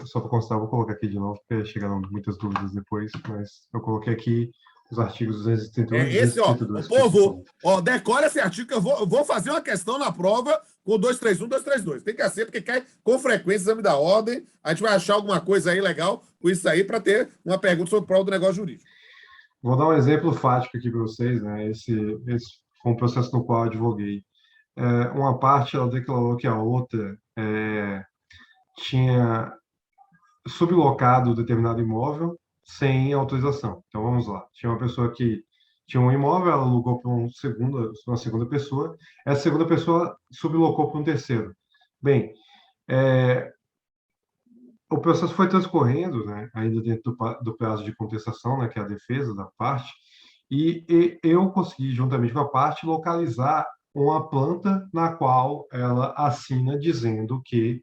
só para constar, vou colocar aqui de novo, porque chegaram muitas dúvidas depois, mas eu coloquei aqui os artigos 231 e 232. Povo, decora esse artigo que eu vou fazer uma questão na prova com 231, 232. Tem que ser, porque cai com frequência o exame da ordem. A gente vai achar alguma coisa aí legal com isso aí para ter uma pergunta sobre prova do negócio jurídico. Vou dar um exemplo fático aqui para vocês, né? Esse foi um processo no qual eu advoguei. Uma parte ela declarou que a outra tinha sublocado determinado imóvel sem autorização. Então, vamos lá. Tinha uma pessoa que tinha um imóvel, ela alugou para uma segunda pessoa, essa segunda pessoa sublocou para um terceiro. Bem, o processo foi transcorrendo, né, ainda dentro do prazo de contestação, né, que é a defesa da parte, e eu consegui, juntamente com a parte, localizar uma planta na qual ela assina dizendo que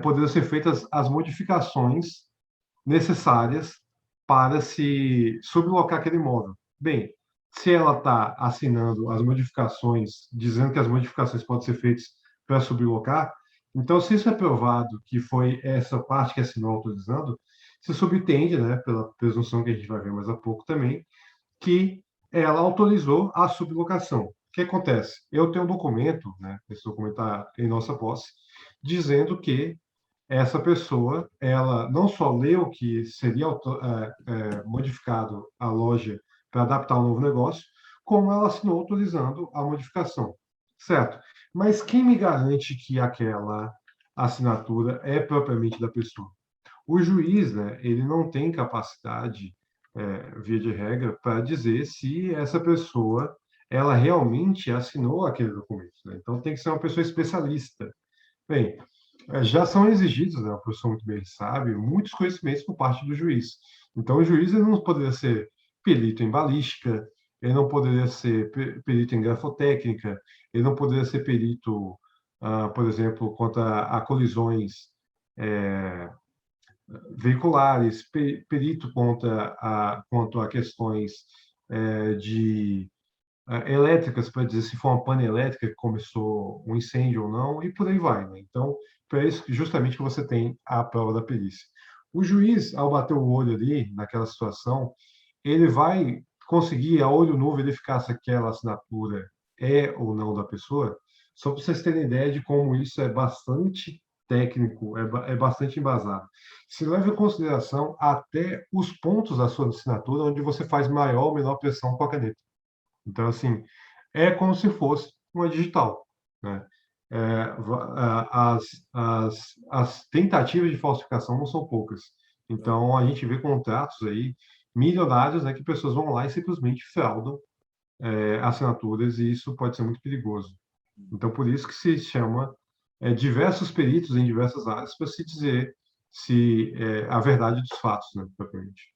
poderiam ser feitas as modificações necessárias para se sublocar aquele imóvel. Bem, se ela está assinando as modificações, dizendo que as modificações podem ser feitas para sublocar, então, se isso é provado que foi essa parte que assinou autorizando, se subtende, né, pela presunção que a gente vai ver mais a pouco também, que ela autorizou a sublocação. O que acontece? Eu tenho um documento, né, esse documento está em nossa posse, dizendo que essa pessoa, ela não só leu que seria modificado a loja para adaptar ao novo negócio, como ela assinou autorizando a modificação, certo? Mas quem me garante que aquela assinatura é propriamente da pessoa? O juiz, né, ele não tem capacidade, via de regra, para dizer se essa pessoa ela realmente assinou aquele documento, né? Então tem que ser uma pessoa especialista. Bem, já são exigidos, né, o professor muito bem sabe, muitos conhecimentos por parte do juiz. Então, o juiz ele não poderia ser perito em balística, ele não poderia ser perito em grafotécnica, ele não poderia ser perito, por exemplo, quanto a colisões veiculares, perito quanto a questões de elétricas, para dizer se foi uma pane elétrica que começou um incêndio ou não, e por aí vai, né? Então, para isso, justamente que você tem a prova da perícia. O juiz, ao bater o olho ali, naquela situação, ele vai conseguir, a olho nu, verificar se aquela assinatura é ou não da pessoa, só para vocês terem ideia de como isso é bastante técnico, é bastante embasado. Se leva em consideração até os pontos da sua assinatura, onde você faz maior ou menor pressão com a caneta. Então, assim, é como se fosse uma digital, né? As tentativas de falsificação não são poucas. Então, a gente vê contratos aí milionários, né, que pessoas vão lá e simplesmente fraudam assinaturas, e isso pode ser muito perigoso. Então, por isso que se chama diversos peritos em diversas áreas para se dizer se a verdade dos fatos, né, propriamente.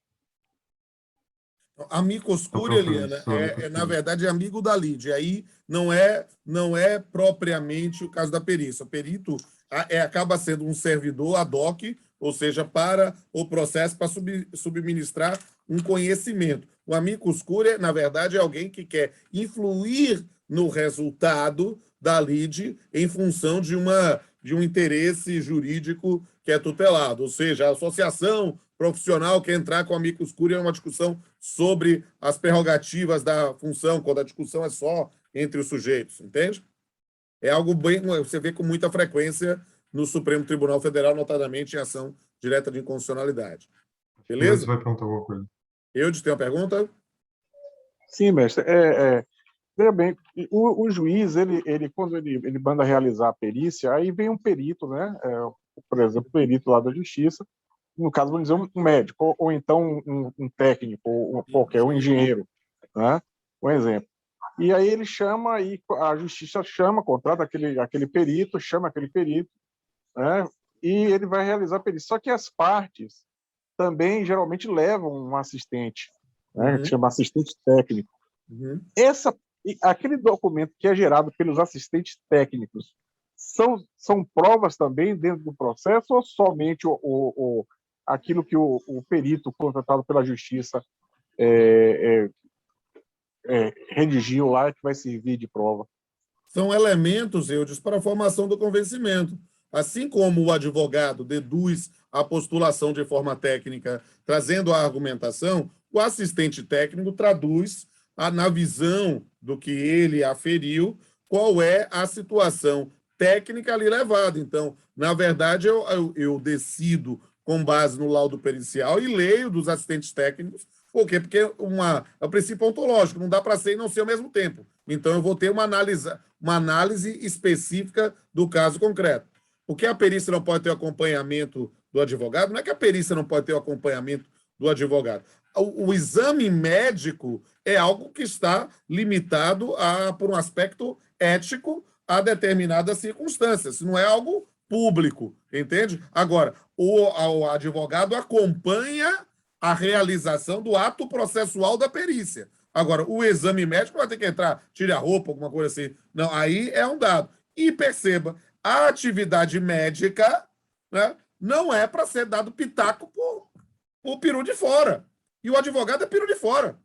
Amicus Então, curiae, Eliana, na verdade, é amigo da lide. Aí não é propriamente o caso da perícia. O perito acaba sendo um servidor ad hoc, ou seja, para o processo, para subministrar um conhecimento. O amicus curiae, na verdade, é alguém que quer influir no resultado da lide em função de um interesse jurídico que é tutelado, ou seja, a associação profissional quer entrar com amicus curiae em uma discussão sobre as prerrogativas da função, quando a discussão é só entre os sujeitos, entende? É algo bem, você vê com muita frequência no Supremo Tribunal Federal, notadamente em ação direta de inconstitucionalidade. Beleza? Você vai perguntar alguma coisa? Eudes, tem uma pergunta? Sim, mestre. Veja bem, o juiz, quando ele manda realizar a perícia, aí vem um perito, né? Por exemplo, o perito lá da justiça, no caso, vamos dizer, um médico, ou então um técnico, ou qualquer, um engenheiro, né? Um exemplo. E aí ele chama, e a justiça contrata aquele perito, chama aquele perito, né? E ele vai realizar a perícia. Só que as partes também, geralmente, levam um assistente, né? Que chama assistente técnico. Aquele documento que é gerado pelos assistentes técnicos são provas também dentro do processo, ou somente aquilo que o perito contratado pela justiça redigiu lá, que vai servir de prova? São elementos, Eudes, para a formação do convencimento. Assim como o advogado deduz a postulação de forma técnica, trazendo a argumentação, o assistente técnico traduz na visão do que ele aferiu qual é a situação técnica ali levada. Então, na verdade, eu decido com base no laudo pericial e leio dos assistentes técnicos. Por quê? Porque é o princípio ontológico, não dá para ser e não ser ao mesmo tempo. Então, eu vou ter uma análise específica do caso concreto. Porque a perícia não pode ter o acompanhamento do advogado? Não é que a perícia não pode ter o acompanhamento do advogado. O exame médico é algo que está limitado por um aspecto ético a determinadas circunstâncias. Não é algo público, entende? Agora, o advogado acompanha a realização do ato processual da perícia. Agora, o exame médico vai ter que entrar, tire a roupa, alguma coisa assim. Não, aí é um dado. E perceba, a atividade médica, né, não é para ser dado pitaco por peru de fora. E o advogado é peru de fora.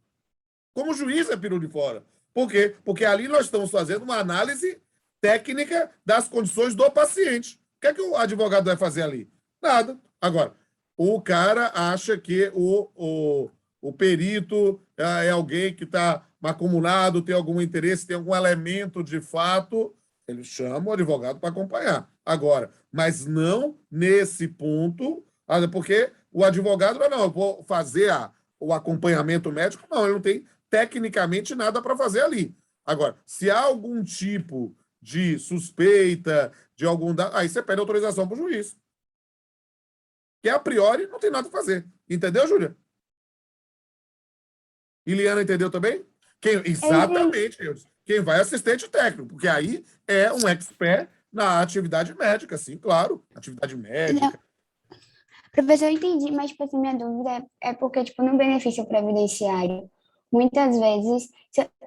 Como o juiz é peru de fora. Por quê? Porque ali nós estamos fazendo uma análise técnica das condições do paciente. O que é que o advogado vai fazer ali? Nada. Agora, o cara acha que o perito é alguém que está acumulado, tem algum interesse, tem algum elemento de fato, ele chama o advogado para acompanhar. Agora, mas não nesse ponto, porque o advogado, não, eu vou fazer o acompanhamento médico, não, ele não tem tecnicamente nada para fazer ali. Agora, se há algum tipo de suspeita, de algum dado, aí você pede autorização para o juiz. Que a priori não tem nada a fazer. Entendeu, Júlia? Iliana entendeu também? Exatamente, Eudes. Quem vai é assistente técnico, porque aí é um expert na atividade médica, sim, claro. Atividade médica. Professor, eu entendi, mas tipo, assim, minha dúvida é porque, tipo, no benefício previdenciário, muitas vezes,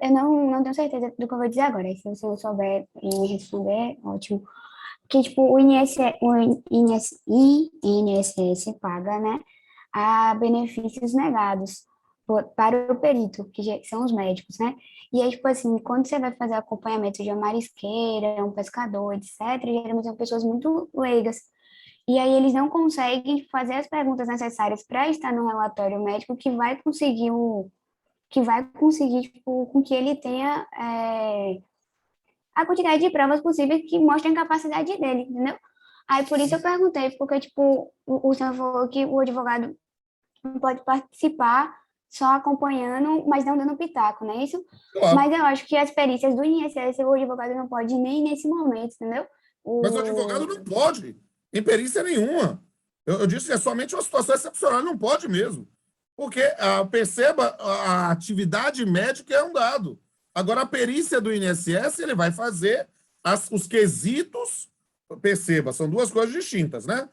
eu não tenho certeza do que eu vou dizer agora, se você souber e me responder, ótimo. Que, tipo, o INSS paga, né, a benefícios negados para o perito, que são os médicos, né? E aí, tipo assim, quando você vai fazer acompanhamento de uma marisqueira, um pescador, etc., geralmente são pessoas muito leigas. E aí eles não conseguem fazer as perguntas necessárias para estar no relatório médico que vai conseguir, tipo, com que ele tenha a quantidade de provas possíveis que mostrem a capacidade dele, entendeu? Aí por isso eu perguntei, porque, tipo, o senhor falou que o advogado não pode participar só acompanhando, mas não dando pitaco, não é isso? Claro. Mas eu acho que as perícias do INSS, o advogado não pode nem nesse momento, entendeu? Mas o advogado não pode, em perícia nenhuma. Eu disse que é somente uma situação excepcional, não pode mesmo. Porque, perceba, a atividade médica é um dado. Agora, a perícia do INSS, ele vai fazer os quesitos, perceba, são duas coisas distintas, né?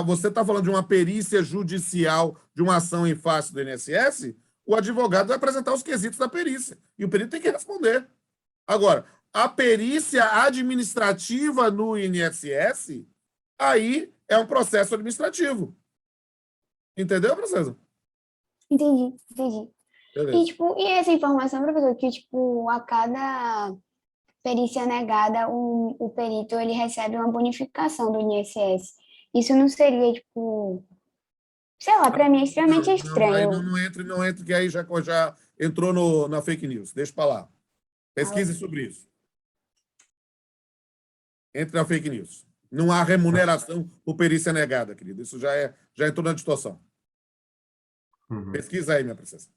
Você está falando de uma perícia judicial de uma ação em face do INSS, o advogado vai apresentar os quesitos da perícia, e o perito tem que responder. Agora, a perícia administrativa no INSS, aí é um processo administrativo. Entendeu, princesa? Entendi. Beleza. E, tipo, e essa informação, professor, que, tipo, a cada perícia negada, o perito, ele recebe uma bonificação do INSS. Isso não seria, tipo, sei lá, para mim é extremamente Aí estranho. não entre, que aí já entrou na fake news. Deixa para lá. Pesquise sobre isso. Entre na fake news. Não há remuneração por perícia negada, querido. Isso já entrou na distorção. Pesquisa aí, minha princesa.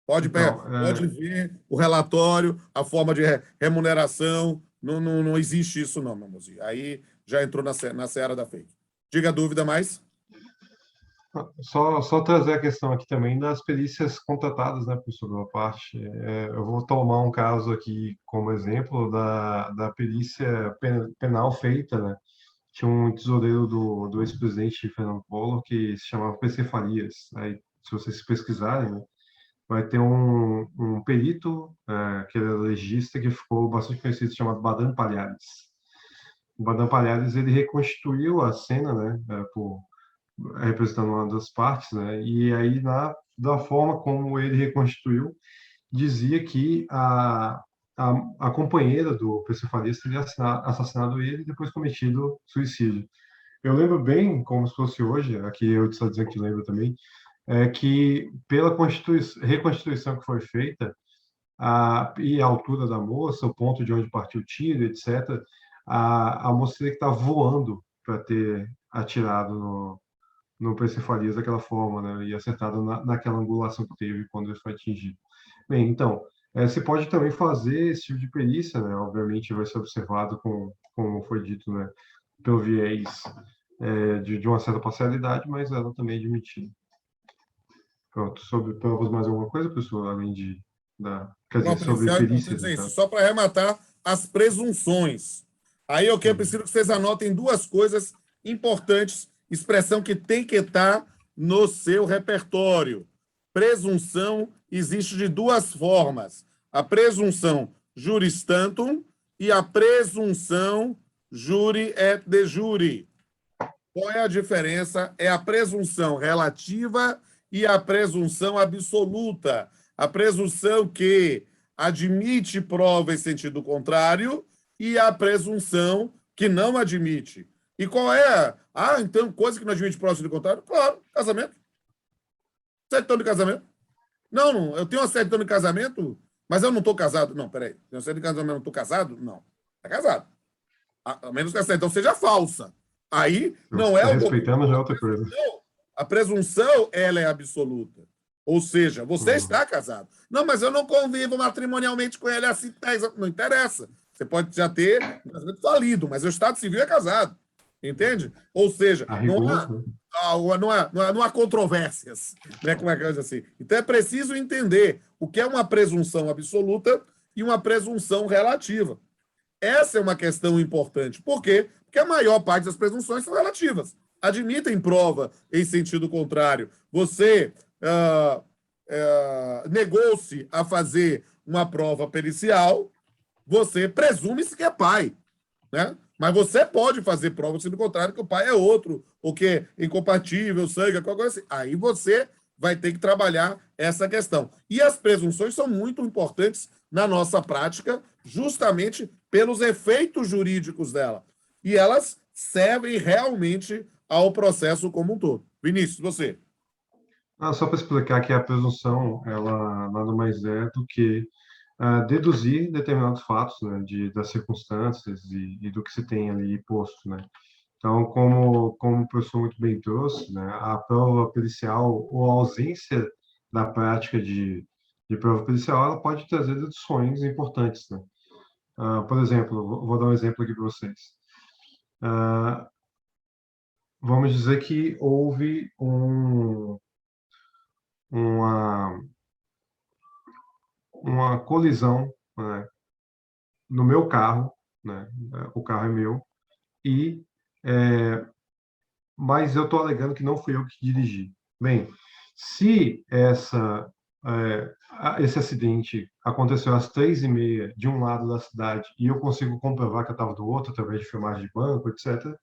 Pode ver o relatório, a forma de remuneração. Não existe isso, não, meu mozinho. Aí já entrou na seara da fake. Diga a dúvida mais. Só trazer a questão aqui também das perícias contratadas, né, professor, da parte. Eu vou tomar um caso aqui como exemplo da perícia penal feita, né? Tinha um tesoureiro do ex-presidente Fernando Collor que se chamava PC Farias. Aí, se vocês pesquisarem, né, vai ter um perito, que era legista, que ficou bastante conhecido, chamado Badan Palhares. O Badan Palhares, ele reconstituiu a cena, né, representando uma das partes, né, e aí, da forma como ele reconstituiu, dizia que a companheira do PC Farias teria assassinado ele e depois cometido suicídio. Eu lembro bem, como se fosse hoje, aqui eu estou dizendo que lembro também, que pela reconstituição que foi feita, e a altura da moça, o ponto de onde partiu o tiro, etc., a moça teria que estar voando para ter atirado no PC Farias daquela forma, né, e acertado naquela angulação que teve quando ele foi atingido. Bem, então, você pode também fazer esse tipo de perícia, né, obviamente vai ser observado, como foi dito, né, pelo viés de uma certa parcialidade, mas ela também é admitida. Pronto, sobre provas mais alguma coisa, pessoal, além quer dizer, sobre perícias, Isso, então. só para arrematar as presunções. Aí eu preciso que vocês anotem duas coisas importantes, expressão que tem que estar no seu repertório. presunção existe de duas formas. A presunção juris tantum e a presunção juri et de jure. Qual é a diferença? É a presunção relativa e a presunção absoluta. A presunção que admite prova em sentido contrário e a presunção que não admite. E qual é? Então, coisa que não admite prova em sentido contrário? Claro, casamento. Certidão de casamento. Não, eu tenho uma certidão de casamento, mas eu não estou casado. Não, peraí. Tenho uma certidão de casamento, mas não estou casado? Não. Está casado. A menos que a certidão seja falsa. Aí não é o respeitando já é outra coisa. A presunção, ela é absoluta. Ou seja, você está casado. Não, mas eu não convivo matrimonialmente com ele há 10 anos. Não interessa. Você pode já ter um casamento falido, mas o Estado Civil é casado. Entende? Ou seja, não há controvérsias. Né? Como é que eu digo assim? Então é preciso entender o que é uma presunção absoluta e uma presunção relativa. Essa é uma questão importante. Por quê? Porque a maior parte das presunções são relativas. Admitem prova em sentido contrário. Você negou-se a fazer uma prova pericial, você presume-se que é pai, né? Mas você pode fazer prova em sentido contrário, que o pai é outro, ou que é incompatível, sangue, qualquer coisa assim. Aí você vai ter que trabalhar essa questão. E as presunções são muito importantes na nossa prática, justamente pelos efeitos jurídicos dela. E elas servem realmente ao processo como um todo. Vinícius, você. Só para explicar que a presunção, ela nada mais é do que deduzir determinados fatos, né, das circunstâncias e do que se tem ali posto, né? Então, como o professor muito bem trouxe, né, a prova pericial ou a ausência da prática de prova pericial, ela pode trazer deduções importantes, né? Por exemplo, vou dar um exemplo aqui para vocês. Vamos dizer que houve uma colisão, né, no meu carro, né? O carro é meu, mas eu estou alegando que não fui eu que dirigi. Bem, se esse acidente aconteceu às 3h30 de um lado da cidade e eu consigo comprovar que eu estava do outro, através de filmagem de banco, etc.,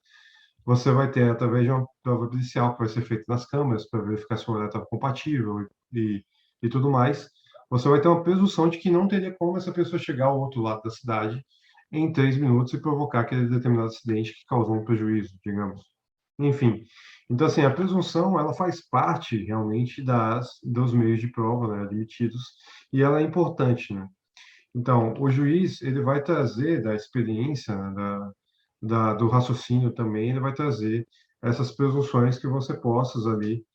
você vai ter, através de uma prova policial que vai ser feita nas câmeras para verificar se o horário estava compatível e tudo mais, você vai ter uma presunção de que não teria como essa pessoa chegar ao outro lado da cidade em 3 minutos e provocar aquele determinado acidente que causou um prejuízo, digamos. Enfim, então, assim, a presunção, ela faz parte, realmente, dos meios de prova, né, admitidos, e ela é importante, né? Então, o juiz, ele vai trazer da experiência, né, do raciocínio também, ele vai trazer essas presunções que você possa ali,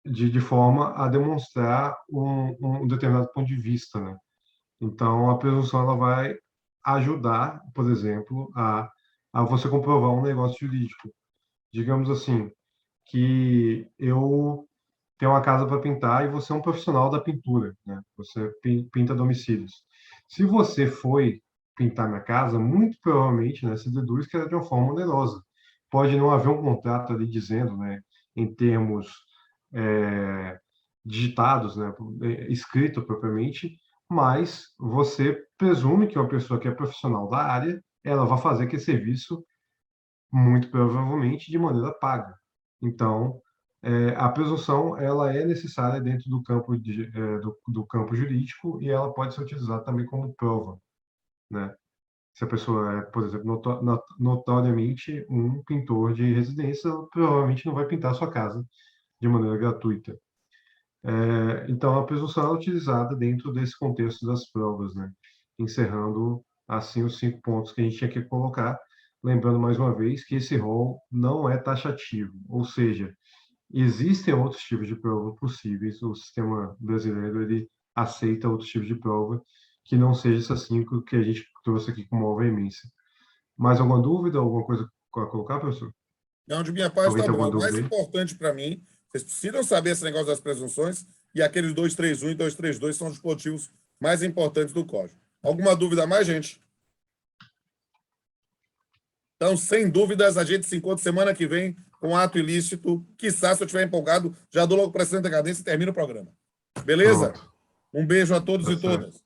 de forma a demonstrar um determinado ponto de vista, né? Então, a presunção, ela vai ajudar, por exemplo, a você comprovar um negócio jurídico. Digamos assim, que eu tenho uma casa para pintar e você é um profissional da pintura, né? Você pinta domicílios. Se você foi pintar minha casa, muito provavelmente, né, se deduz que era de uma forma onerosa. Pode não haver um contrato ali dizendo, né, em termos digitados, né, escrito propriamente, mas você presume que uma pessoa que é profissional da área, ela vai fazer aquele serviço muito provavelmente de maneira paga. Então, a presunção, ela é necessária dentro do campo do campo jurídico e ela pode ser utilizada também como prova, né? Se a pessoa é, por exemplo, notoriamente um pintor de residência, ela provavelmente não vai pintar a sua casa de maneira gratuita. Então, a presunção é utilizada dentro desse contexto das provas, né? Encerrando, assim, os 5 pontos que a gente tinha que colocar. Lembrando, mais uma vez, que esse rol não é taxativo, ou seja, existem outros tipos de prova possíveis, o sistema brasileiro ele aceita outros tipos de prova que não seja essas 5 que a gente trouxe aqui com maior veemência. Mais alguma dúvida, alguma coisa para colocar, professor? Não, de minha parte Alguém está tem bom. alguma O mais dúvida aí? importante para mim, vocês precisam saber esse negócio das presunções e aqueles 231 e 232 são os dispositivos mais importantes do código. Alguma dúvida a mais, gente? Então, sem dúvidas, a gente se encontra semana que vem com ato ilícito. Quiçá, se eu estiver empolgado, já dou logo precedente de decadência e termino o programa. Beleza? Pronto. Um beijo a todos Tá e todas.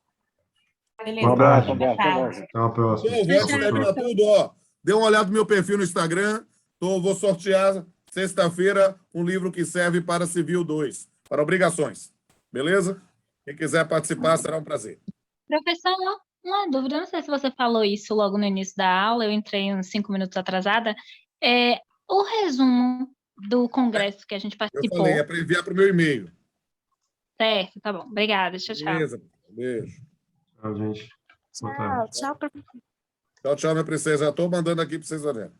Beleza. Um abraço. Até mais. Até uma próxima. Então, antes de terminar tudo, ó, dê uma olhada no meu perfil no Instagram. Vou sortear sexta-feira um livro que serve para Civil 2, para obrigações. Beleza? Quem quiser participar, será um prazer. Professor, uma dúvida, não sei se você falou isso logo no início da aula, eu entrei uns 5 minutos atrasada. O resumo do congresso que a gente Eu participou, falei, é para enviar para o meu e-mail. certo? Tá bom, obrigada, tchau, tchau. Beleza? Beijo. Tchau, gente. Boa tarde. Tchau, professor. Tchau, tchau, minha princesa. Já estou mandando aqui para vocês olharem.